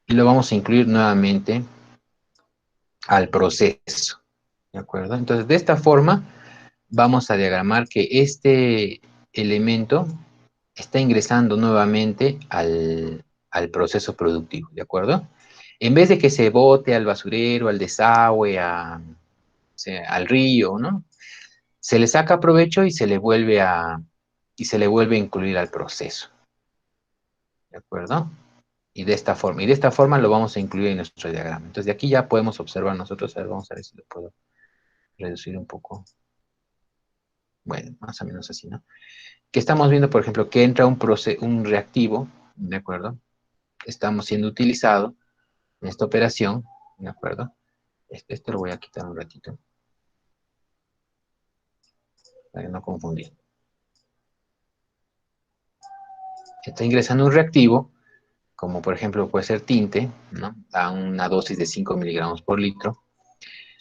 Y lo vamos a incluir nuevamente al proceso. ¿De acuerdo? Entonces, de esta forma, vamos a diagramar que este elemento está ingresando nuevamente al proceso productivo. ¿De acuerdo? En vez de que se bote al basurero, al desagüe, o sea, al río, ¿no? Se le saca provecho y se le vuelve a incluir al proceso. ¿De acuerdo? Y de esta forma lo vamos a incluir en nuestro diagrama. Entonces, de aquí ya podemos observar nosotros, a ver, vamos a ver si lo puedo reducir un poco. Bueno, más o menos así, ¿no? Que estamos viendo, por ejemplo, que entra un reactivo, ¿de acuerdo? Estamos siendo utilizado en esta operación, ¿de acuerdo? Esto lo voy a quitar un ratito, para no confundir. Está ingresando un reactivo, como por ejemplo puede ser tinte, ¿no? A una dosis de 5 miligramos por litro.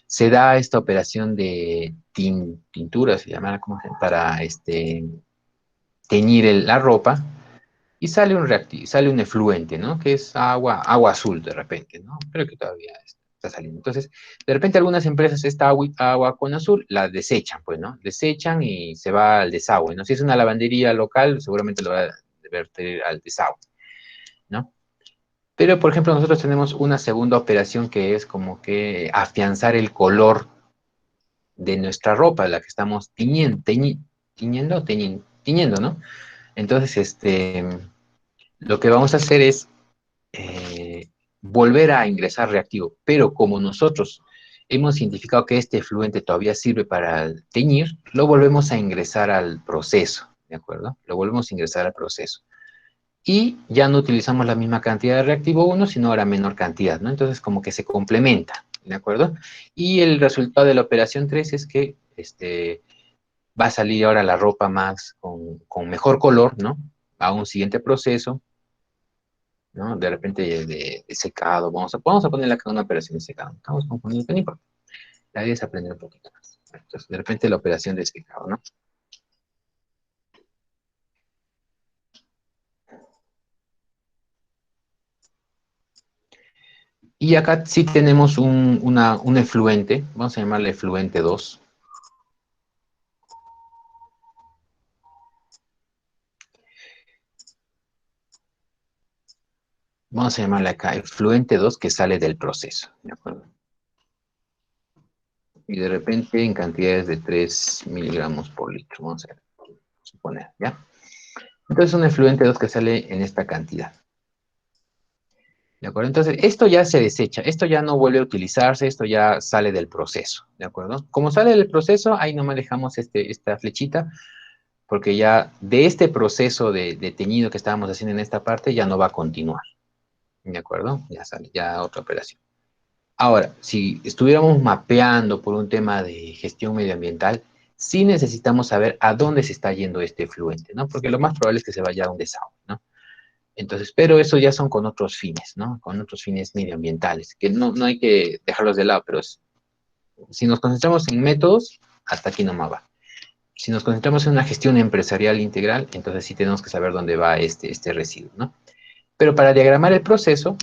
Se da esta operación de tintura, se llama, para teñir la ropa, y sale un reactivo, sale un efluente, ¿no? Que es agua azul de repente, ¿no? Pero que todavía está saliendo. Entonces, de repente algunas empresas esta agua con azul la desechan, pues, ¿no? Desechan y se va al desagüe, ¿no? Si es una lavandería local, seguramente lo va a verter al desagüe, ¿no? Pero, por ejemplo, nosotros tenemos una segunda operación que es como que afianzar el color de nuestra ropa, la que estamos tiñendo, ¿no? Entonces, lo que vamos a hacer es volver a ingresar reactivo, pero como nosotros hemos identificado que este efluente todavía sirve para teñir, lo volvemos a ingresar al proceso, ¿de acuerdo? Lo volvemos a ingresar al proceso. Y ya no utilizamos la misma cantidad de reactivo 1, sino ahora menor cantidad, ¿no? Entonces, como que se complementa, ¿de acuerdo? Y el resultado de la operación 3 es que va a salir ahora la ropa con mejor color, ¿no? A un siguiente proceso, ¿no? De repente de secado, vamos a ponerle acá una operación de secado. Estamos confundiendo, pero no importa. La idea es aprender un poquito más. Entonces, de repente la operación de secado, ¿no? Y acá sí tenemos un efluente, vamos a llamarle efluente 2. Vamos a llamarle acá efluente 2 que sale del proceso, ¿de acuerdo? Y de repente en cantidades de 3 miligramos por litro, vamos a suponer, ¿ya? Entonces un efluente 2 que sale en esta cantidad. ¿De acuerdo? Entonces, esto ya se desecha, esto ya no vuelve a utilizarse, esto ya sale del proceso, ¿de acuerdo? Como sale del proceso, ahí nomás dejamos esta flechita, porque ya de este proceso de teñido que estábamos haciendo en esta parte, ya no va a continuar, ¿de acuerdo? Ya sale, ya otra operación. Ahora, si estuviéramos mapeando por un tema de gestión medioambiental, sí necesitamos saber a dónde se está yendo este efluente, ¿no? Porque lo más probable es que se vaya a un desagüe, ¿no? Entonces, pero eso ya son con otros fines, ¿no? Con otros fines medioambientales, que no hay que dejarlos de lado, pero si nos concentramos en métodos, hasta aquí nomás va. Si nos concentramos en una gestión empresarial integral, entonces sí tenemos que saber dónde va este residuo, ¿no? Pero para diagramar el proceso,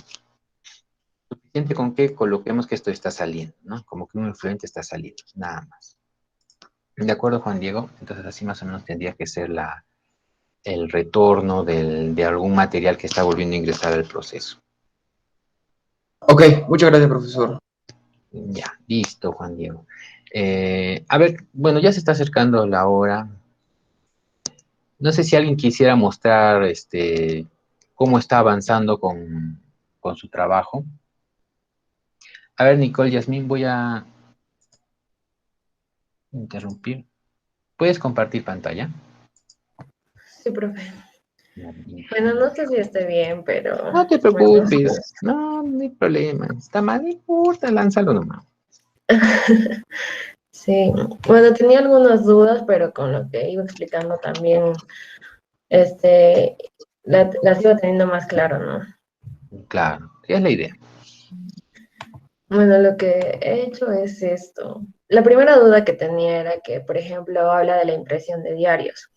suficiente con que coloquemos que esto está saliendo, ¿no? Como que un efluente está saliendo, nada más. ¿De acuerdo, Juan Diego? Entonces así más o menos tendría que ser el retorno de algún material que está volviendo a ingresar al proceso. Ok, muchas gracias, profesor. Ya, listo, Juan Diego. A ver, bueno, ya se está acercando la hora. No sé si alguien quisiera mostrar cómo está avanzando con su trabajo. A ver, Nicole, Yasmín, voy a interrumpir. ¿Puedes compartir pantalla? Sí, profe. Bueno, no sé si esté bien, pero... No te bueno, preocupes. No hay problema. Está mal, no importa, lánzalo nomás. sí. Bueno, tenía algunas dudas, pero con lo que iba explicando también, este, las iba teniendo más claro, ¿no? Claro, sí es la idea. Bueno, lo que he hecho es esto. La primera duda que tenía era que, por ejemplo, habla de la impresión de diarios.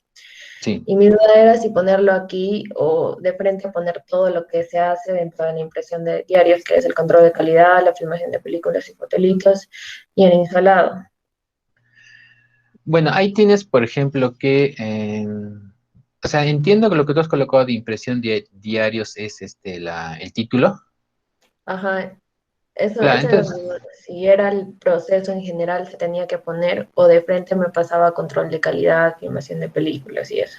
Sí. Y mi duda era si ponerlo aquí o de frente a poner todo lo que se hace dentro de la impresión de diarios, que es el control de calidad, la filmación de películas y fotolitos y el instalado. Bueno, ahí tienes, por ejemplo, o sea, entiendo que lo que tú has colocado de impresión de diarios es el título. Ajá, eso, Claro, esa era mi entonces, duda. Si era el proceso en general se tenía que poner o de frente me pasaba a control de calidad, filmación de películas y eso.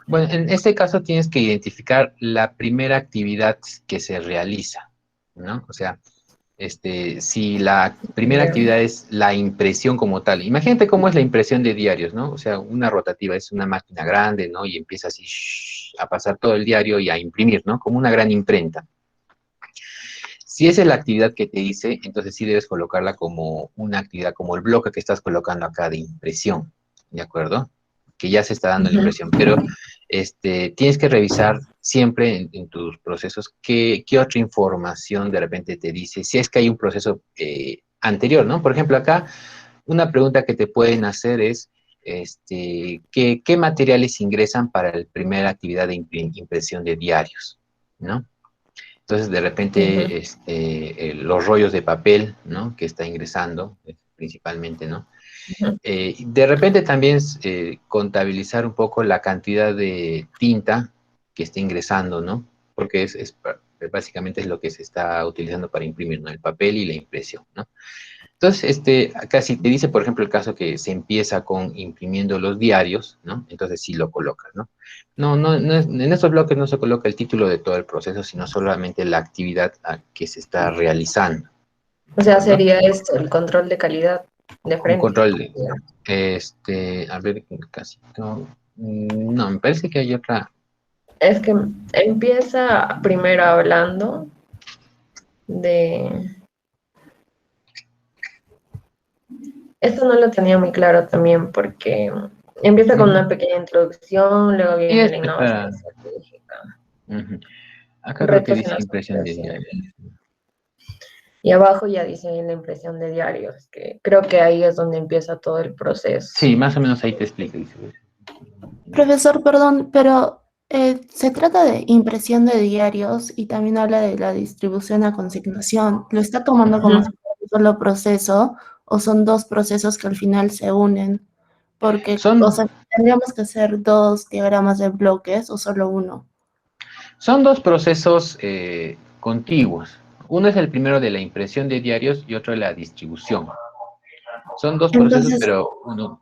bueno, en este caso tienes que identificar la primera actividad que se realiza, ¿no? O sea, si la primera Ya. actividad es la impresión como tal. Imagínate cómo es la impresión de diarios, ¿no? O sea, una rotativa es una máquina grande, ¿no? Y empieza así a pasar todo el diario y a imprimir, ¿no? Como una gran imprenta. Si esa es la actividad que te dice, entonces sí debes colocarla como una actividad, como el bloque que estás colocando acá de impresión, ¿de acuerdo? Que ya se está dando la Ujú. impresión, pero tienes que revisar siempre en tus procesos qué otra información de repente te dice, si es que hay un proceso anterior, ¿no? Por ejemplo, acá una pregunta que te pueden hacer es, ¿qué materiales ingresan para la primera actividad de impresión de diarios, ¿no? Entonces, de Ujú. repente, los rollos de papel, ¿no? Que está ingresando, principalmente, ¿no? Ujú. De repente también contabilizar un poco la cantidad de tinta que está ingresando, ¿no? Porque básicamente es lo que se está utilizando para imprimir, ¿no? El papel y la impresión, ¿no? Entonces, acá si te dice, por ejemplo, el caso que se empieza con imprimiendo los diarios, ¿no? Entonces sí lo colocas, ¿no? En estos bloques no se coloca el título de todo el proceso, sino solamente la actividad que se está realizando, O ¿de sea, acuerdo? sería esto, el control de calidad de Un frente. control a ver, casi, no, me parece que hay otra, Es que empieza primero hablando de... Esto no lo tenía muy claro también porque empieza con una pequeña introducción, luego viene la innovación espera, estratégica, ujú. Acá creo que retos en dice las impresión de operaciones. diarios. Y abajo ya dice la impresión de diarios, que creo que ahí es donde empieza todo el proceso. Sí, más o menos ahí te explica, dice. Profesor, perdón, pero se trata de impresión de diarios y también habla de la distribución a consignación. ¿Lo está tomando como si fuera un solo proceso o son dos procesos que al final se unen? Porque, o Son, sea, tendríamos que hacer dos diagramas de bloques o solo uno. Son dos procesos contiguos. Uno es el primero de la impresión de diarios y otro de la distribución. Son dos procesos, Entonces, pero uno...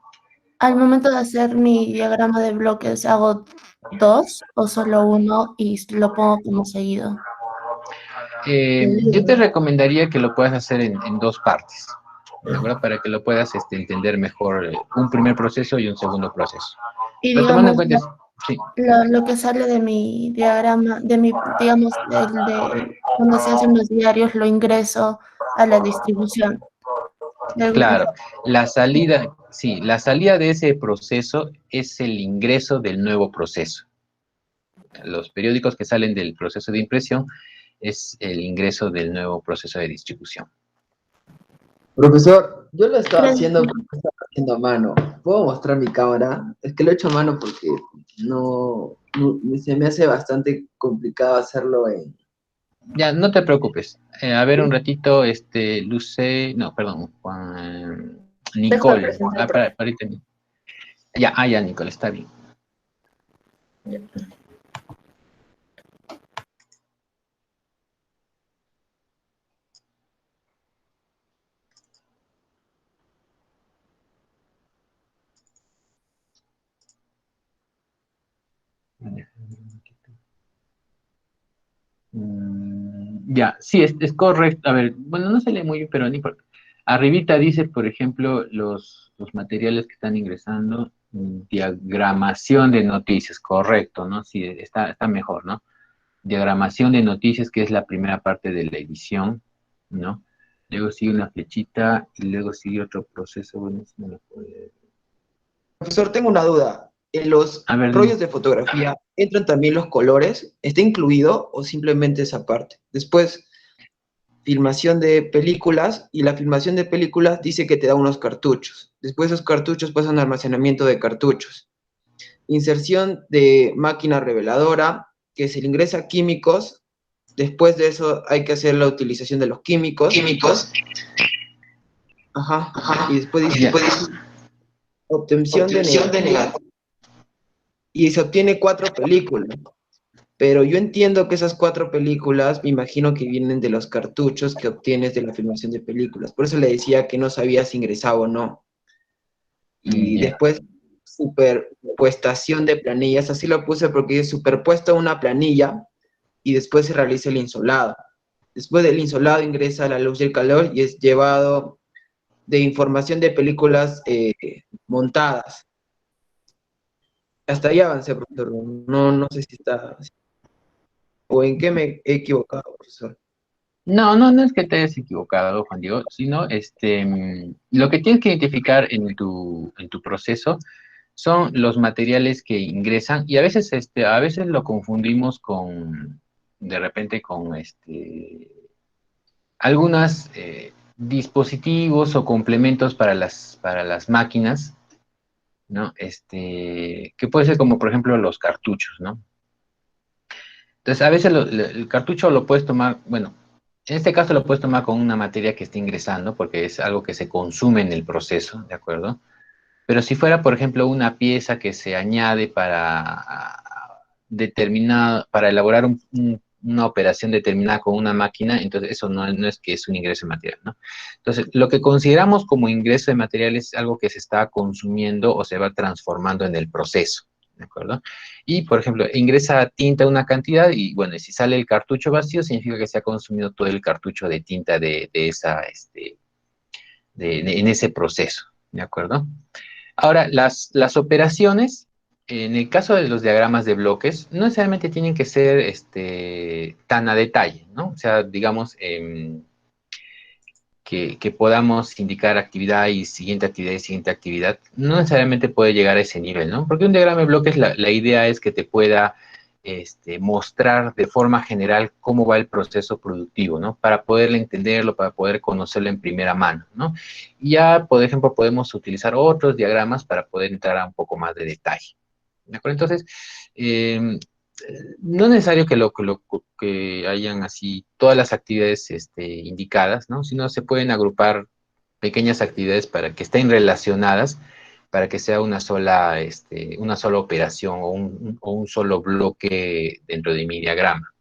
al momento de hacer mi diagrama de bloques, ¿hago dos o solo uno y lo pongo como seguido? Yo te recomendaría que lo puedas hacer en dos partes, ¿de acuerdo? Para que lo puedas entender mejor, un primer proceso y un segundo proceso. Y Pero tomando en digamos, cuenta, sí, lo que sale de mi diagrama, digamos, el de cuando se hacen los diarios, lo ingreso a la distribución. claro, la salida, sí, la salida de ese proceso es el ingreso del nuevo proceso. Los periódicos que salen del proceso de impresión es el ingreso del nuevo proceso de distribución. Profesor, yo lo estaba Gracias. haciendo, pero lo estaba haciendo a mano. ¿Puedo mostrar mi cámara? Es que lo he hecho a mano porque se me hace bastante complicado hacerlo en... Ya, no te preocupes. A ver, un ratito, Luce, no, perdón, Juan, Deja Nicole. presentar, Ahorita. Ya, ya, Nicole, está bien. Ya, sí, es correcto. A ver, bueno, no se lee muy bien, pero ni importa. Arribita dice, por ejemplo, los materiales que están ingresando, diagramación de noticias, correcto, ¿no? Sí, está mejor, ¿no? Diagramación de noticias, que es la primera parte de la edición, ¿no? Luego sigue una flechita y luego sigue otro proceso. Bueno, si me lo puede... Profesor, tengo una duda. ¿En los A ver, rollos de fotografía entran también los colores? ¿Está incluido o simplemente esa parte? Después, filmación de películas, y la filmación de películas dice que te da unos cartuchos. Después esos cartuchos pasan a almacenamiento de cartuchos. Inserción de máquina reveladora, que se le ingresa químicos. Después de eso hay que hacer la utilización de los químicos. Ajá. Y después dice obtención de negativos. Y se obtiene 4 películas. Pero yo entiendo que esas 4 películas, me imagino que vienen de los cartuchos que obtienes de la filmación de películas. Por eso le decía que no sabía si ingresaba o no. Y ya. después, superpuestación de planillas. Así lo puse porque es superpuesto a una planilla y después se realiza el insolado. Después del insolado ingresa la luz y el calor y es llevado de información de películas montadas. Hasta ahí avancé, profesor. No sé si está... ¿O en qué me he equivocado, profesor? No es que te hayas equivocado, Juan Diego, sino lo que tienes que identificar en tu proceso son los materiales que ingresan y a veces lo confundimos de repente con algunos dispositivos o complementos para las máquinas, ¿no? Que puede ser como, por ejemplo, los cartuchos, ¿no? Entonces, a veces el cartucho lo puedes tomar, bueno, en este caso lo puedes tomar con una materia que esté ingresando, porque es algo que se consume en el proceso, ¿de acuerdo? Pero si fuera, por ejemplo, una pieza que se añade para elaborar una operación determinada con una máquina, entonces eso no es que es un ingreso de material, ¿no? Entonces, lo que consideramos como ingreso de material es algo que se está consumiendo o se va transformando en el proceso, ¿de acuerdo? Y, por ejemplo, ingresa tinta una cantidad y, bueno, si sale el cartucho vacío, significa que se ha consumido todo el cartucho de tinta en ese proceso, ¿de acuerdo? Ahora, las operaciones, en el caso de los diagramas de bloques, no necesariamente tienen que ser tan a detalle, ¿no? O sea, digamos que podamos indicar actividad y siguiente actividad, no necesariamente puede llegar a ese nivel, ¿no? Porque un diagrama de bloques, la idea es que te pueda mostrar de forma general cómo va el proceso productivo, ¿no? Para poder entenderlo, para poder conocerlo en primera mano, ¿no? Y ya, por ejemplo, podemos utilizar otros diagramas para poder entrar a un poco más de detalle, ¿de acuerdo? Entonces, no es necesario que hayan así todas las actividades indicadas, ¿no? Sino se pueden agrupar pequeñas actividades para que estén relacionadas, para que sea una sola operación o un solo bloque dentro de mi diagrama.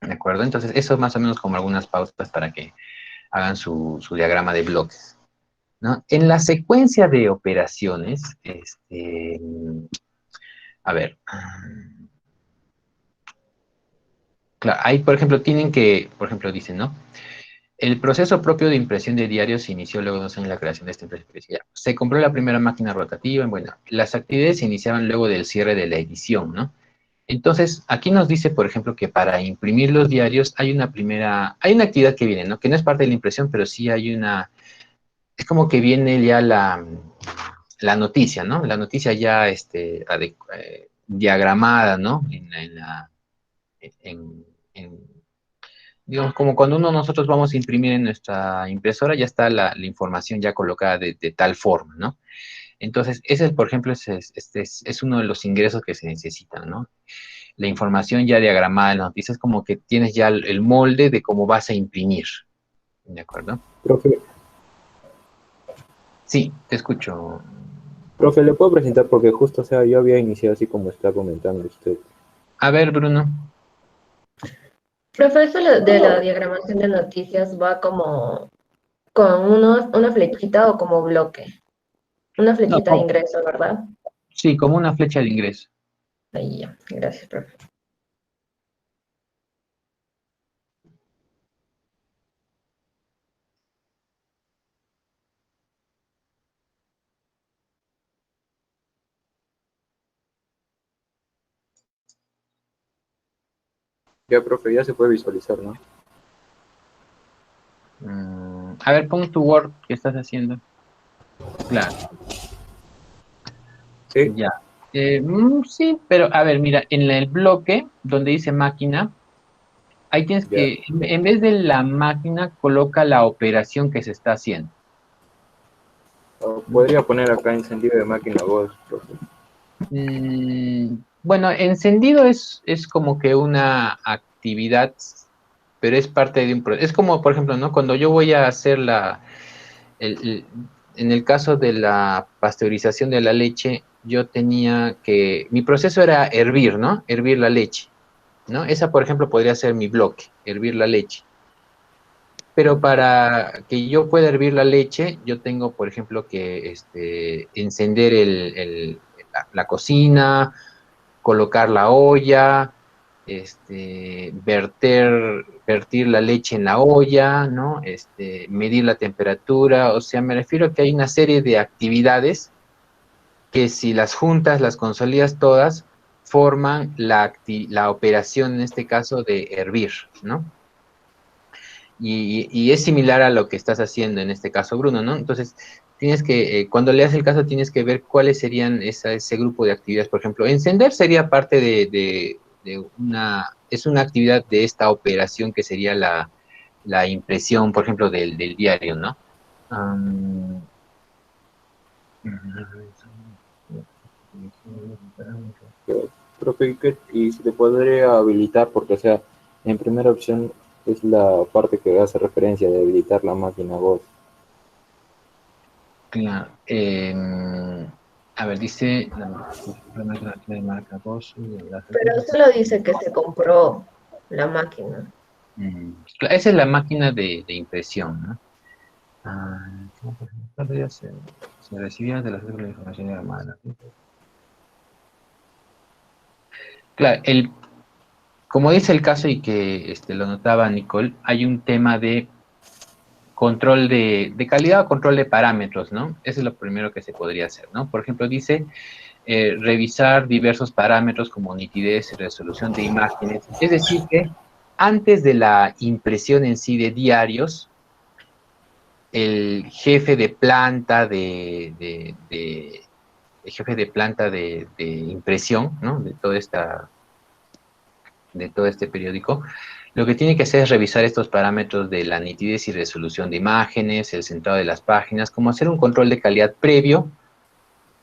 ¿De acuerdo? Entonces, eso es más o menos como algunas pautas para que hagan su diagrama de bloques, ¿no? En la secuencia de operaciones, a ver, Claro, ahí, por ejemplo, tienen que, por ejemplo, dicen, ¿no? El proceso propio de impresión de diarios se inició luego de 2 años de la creación de esta empresa. Se compró la primera máquina rotativa, bueno, las actividades se iniciaban luego del cierre de la edición, ¿no? Entonces, aquí nos dice, por ejemplo, que para imprimir los diarios hay una actividad que viene, ¿no? Que no es parte de la impresión, pero sí es como que viene ya la noticia, ¿no? La noticia ya, diagramada, ¿no? En- en- digamos, como cuando nosotros vamos a imprimir en nuestra impresora, ya está la información ya colocada de tal forma, ¿no? Entonces, ese, por ejemplo, es uno de los ingresos que se necesitan, ¿no? La información ya diagramada en la noticia es como que tienes ya el molde de cómo vas a imprimir, ¿de acuerdo? Profe, Sí, te escucho. profe, ¿le puedo presentar? Porque justo, o sea, yo había iniciado así como está comentando usted. A ver, Bruno. Profe, eso de la diagramación de noticias va como con una flechita o como bloque. Una No, flechita de ingreso, ¿verdad? sí, como una flecha de ingreso. Ahí ya. Gracias, profe. Ya, profe, ya se puede visualizar, ¿no? A ver, pon tu Word que estás haciendo. Claro, Sí, ya. Sí, pero a ver, mira, en el bloque donde dice máquina, ahí tienes ya. que, en vez de la máquina, coloca la operación que se está haciendo. Podría poner acá encendido de máquina voz, profe. Bueno, encendido es como que una actividad, pero es parte de un proceso. Es como, por ejemplo, ¿no? Cuando yo voy a hacer el- el- en el caso de la pasteurización de la leche, mi proceso era hervir, ¿no? Hervir la leche, ¿no? Esa, por ejemplo, podría ser mi bloque, hervir la leche. Pero para que yo pueda hervir la leche, yo tengo, por ejemplo, que encender la cocina, colocar la olla, vertir la leche en la olla, ¿no? Medir la temperatura, o sea, me refiero a que hay una serie de actividades que si las juntas, las consolidas todas, forman la operación, en este caso, de hervir, ¿no? Y es similar a lo que estás haciendo en este caso, Bruno, ¿no? Entonces, cuando le das el caso, tienes que ver cuáles serían ese grupo de actividades. Por ejemplo, encender sería parte es una actividad de esta operación que sería la impresión, por ejemplo, del diario, ¿no? Am, Profe, ¿y si le podría habilitar? Porque, o sea, en primera opción es la parte que hace referencia de habilitar la máquina voz. Claro. A ver, dice la máquina de marca Bosch. Pero solo dice que se compró la máquina. Esa es la máquina de impresión, ¿no? ¿Cómo podría ser? Se recibía de la información llamada. Claro, como dice el caso y que lo notaba Nicole, hay un tema de control de calidad o control de parámetros, ¿no? Eso es lo primero que se podría hacer, ¿no? Por ejemplo, dice revisar diversos parámetros como nitidez y resolución de imágenes. Es decir, que antes de la impresión en sí de diarios, el jefe de planta el jefe de planta de impresión, ¿no? De todo este periódico, lo que tiene que hacer es revisar estos parámetros de la nitidez y resolución de imágenes, el centrado de las páginas, como hacer un control de calidad previo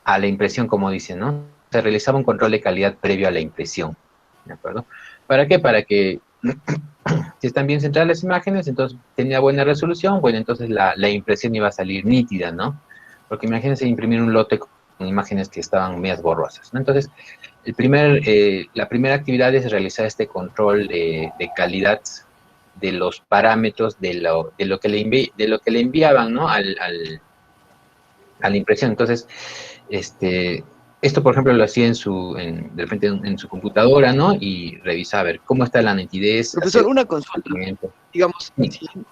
a la impresión, como dicen, ¿no? Se realizaba un control de calidad previo a la impresión, ¿de acuerdo? ¿Para qué? Para que si están bien centradas las imágenes, entonces tenía buena resolución, bueno, entonces la impresión iba a salir nítida, ¿no? Porque imagínense imprimir un lote con imágenes que estaban medias borrosas, ¿no? Entonces, la primera actividad es realizar este control de calidad de los parámetros de lo que le enviaban, ¿no? A la impresión. Entonces, Esto, por ejemplo, lo hacía de repente en su computadora, ¿no? Y revisaba a ver cómo está la nitidez. Profesor, una consulta. Digamos, Sí.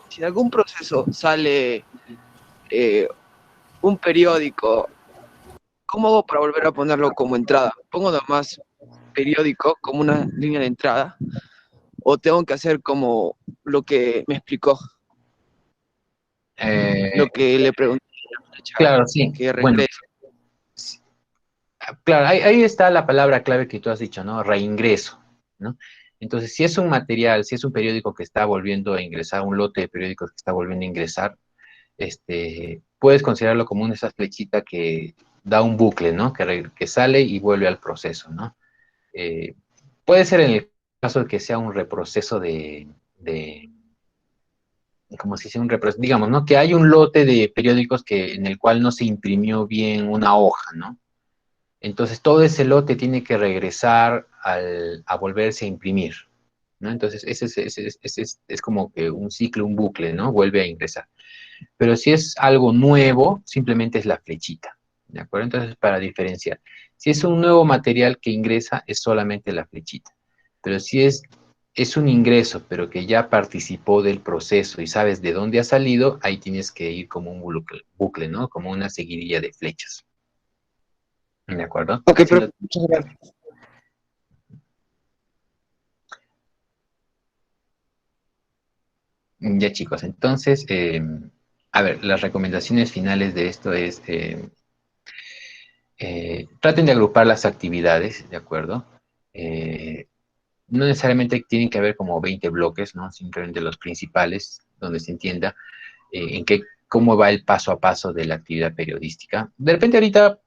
si en algún proceso sale un periódico, ¿cómo hago para volver a ponerlo como entrada? ¿Pongo nada más periódico como una línea de entrada? ¿O tengo que hacer como lo que me explicó? Lo que le pregunté a la chava, Claro, sí. que Bueno, regrese. claro, ahí está la palabra clave que tú has dicho, ¿no? Reingreso, ¿no? Entonces, si es un material, si es un periódico que está volviendo a ingresar, un lote de periódicos que está volviendo a ingresar, puedes considerarlo como una esa flechita que da un bucle, ¿no? Que sale y vuelve al proceso, ¿no? Puede ser en el caso de que sea un reproceso como si sea un reproceso, digamos, ¿no? Que hay un lote de periódicos en el cual no se imprimió bien una hoja, ¿no? Entonces todo ese lote tiene que regresar a volverse a imprimir, ¿no? Entonces ese es como que un ciclo, un bucle, ¿no? Vuelve a ingresar. Pero si es algo nuevo, simplemente es la flechita, ¿de acuerdo? Entonces, para diferenciar, si es un nuevo material que ingresa, es solamente la flechita. Pero si es un ingreso, pero que ya participó del proceso y sabes de dónde ha salido, ahí tienes que ir como un bucle, ¿no? Como una seguidilla de flechas. ¿De acuerdo? Ok, pero Haciendo- muchas gracias. Ya, chicos, entonces, a ver, las recomendaciones finales de esto es, traten de agrupar las actividades, ¿de acuerdo? No necesariamente tienen que haber como 20 bloques, ¿no? Simplemente los principales, donde se entienda cómo va el paso a paso de la actividad periodística. De repente ahorita,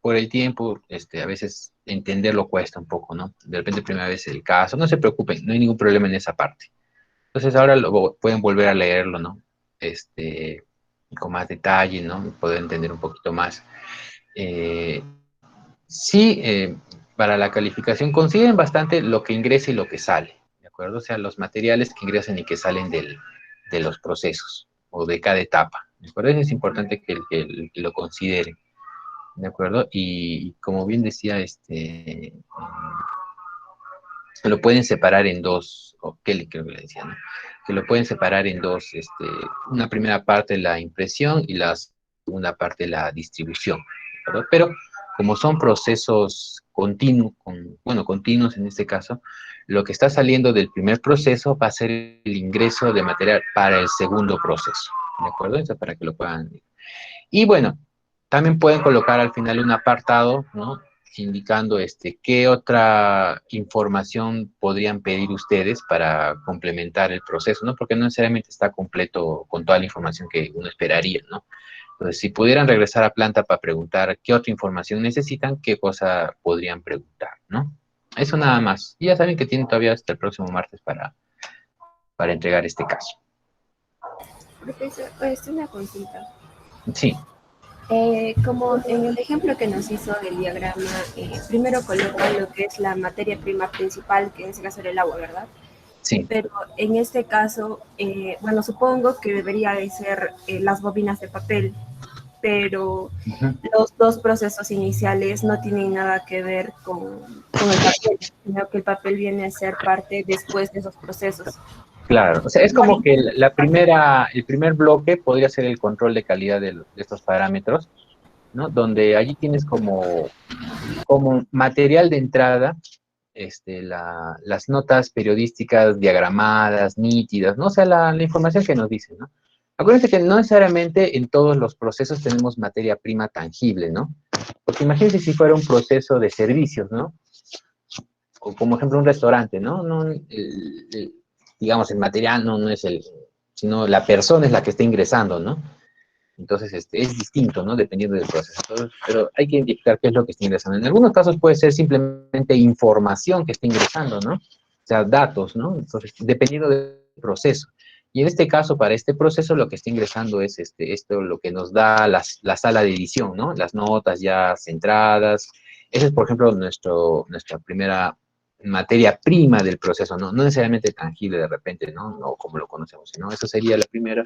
por el tiempo, a veces entenderlo cuesta un poco, ¿no? De repente primera vez el caso, no se preocupen, no hay ningún problema en esa parte. Entonces ahora pueden volver a leerlo, ¿no? Con más detalle, ¿no? Poder entender un poquito más. Eh, sí, para la calificación consideren bastante lo que ingresa y lo que sale, ¿de acuerdo? O sea, los materiales que ingresan y que salen de los procesos o de cada etapa, ¿de acuerdo? Eso es importante que lo consideren, ¿de acuerdo? Y como bien decía, lo pueden separar en dos, o Kelly creo que le decía, ¿no? Que lo pueden separar en dos, una primera parte la impresión y la segunda parte la distribución, ¿verdad? Pero como son procesos continuos, continuos en este caso, lo que está saliendo del primer proceso va a ser el ingreso de material para el segundo proceso, ¿de acuerdo? Eso para que lo puedan. Y bueno, también pueden colocar al final un apartado, ¿no? Indicando qué otra información podrían pedir ustedes para complementar el proceso, ¿no? Porque no necesariamente está completo con toda la información que uno esperaría, ¿no? Entonces, si pudieran regresar a planta para preguntar qué otra información necesitan, qué cosa podrían preguntar, ¿no? Eso nada más. Y ya saben que tienen todavía hasta el próximo martes para entregar este caso. Profesor, una consulta. Sí. Como en el ejemplo que nos hizo del diagrama, primero coloca lo que es la materia prima principal, que en ese caso era el agua, ¿verdad? Sí. Pero en este caso, bueno, supongo que debería de ser las bobinas de papel, pero los dos procesos iniciales no tienen nada que ver con el papel, sino que el papel viene a ser parte después de esos procesos. Claro, o sea, es como que el primer bloque podría ser el control de calidad de estos parámetros, ¿no? Donde allí tienes como material de entrada, las notas periodísticas diagramadas, nítidas, ¿no? O sea, la información que nos dicen, ¿no? Acuérdense que no necesariamente en todos los procesos tenemos materia prima tangible, ¿no? Porque imagínense si fuera un proceso de servicios, ¿no? O como ejemplo un restaurante, ¿no? Digamos, el material no es sino la persona es la que está ingresando, ¿no? Entonces, es distinto, ¿no? Dependiendo del proceso. Pero hay que identificar qué es lo que está ingresando. En algunos casos puede ser simplemente información que está ingresando, ¿no? O sea, datos, ¿no? Entonces, dependiendo del proceso. Y en este caso, para este proceso, lo que está ingresando es esto, lo que nos da la sala de edición, ¿no? Las notas ya centradas. Esa es, por ejemplo, nuestra primera materia prima del proceso, no necesariamente tangible de repente, no como lo conocemos, sino eso sería la primera,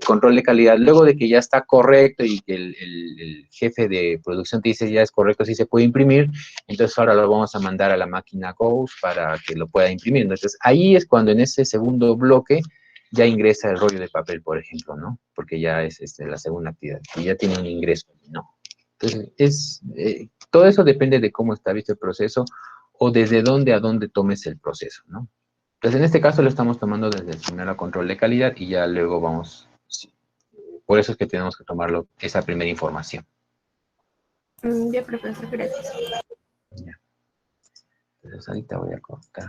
control de calidad. Luego de que ya está correcto y que el jefe de producción te dice ya es correcto, sí se puede imprimir, entonces ahora lo vamos a mandar a la máquina Gauss para que lo pueda imprimir. Entonces ahí es cuando en ese segundo bloque ya ingresa el rollo de papel, por ejemplo, ¿no? Porque ya es la segunda actividad, y ya tiene un ingreso, ¿no? Entonces, todo eso depende de cómo está visto el proceso, o desde dónde a dónde tomes el proceso, ¿no? Entonces, en este caso lo estamos tomando desde el primero control de calidad y ya luego vamos, sí, por eso es que tenemos que tomarlo, esa primera información. Ya, profesor, gracias. Ya. Entonces, ahorita voy a cortar.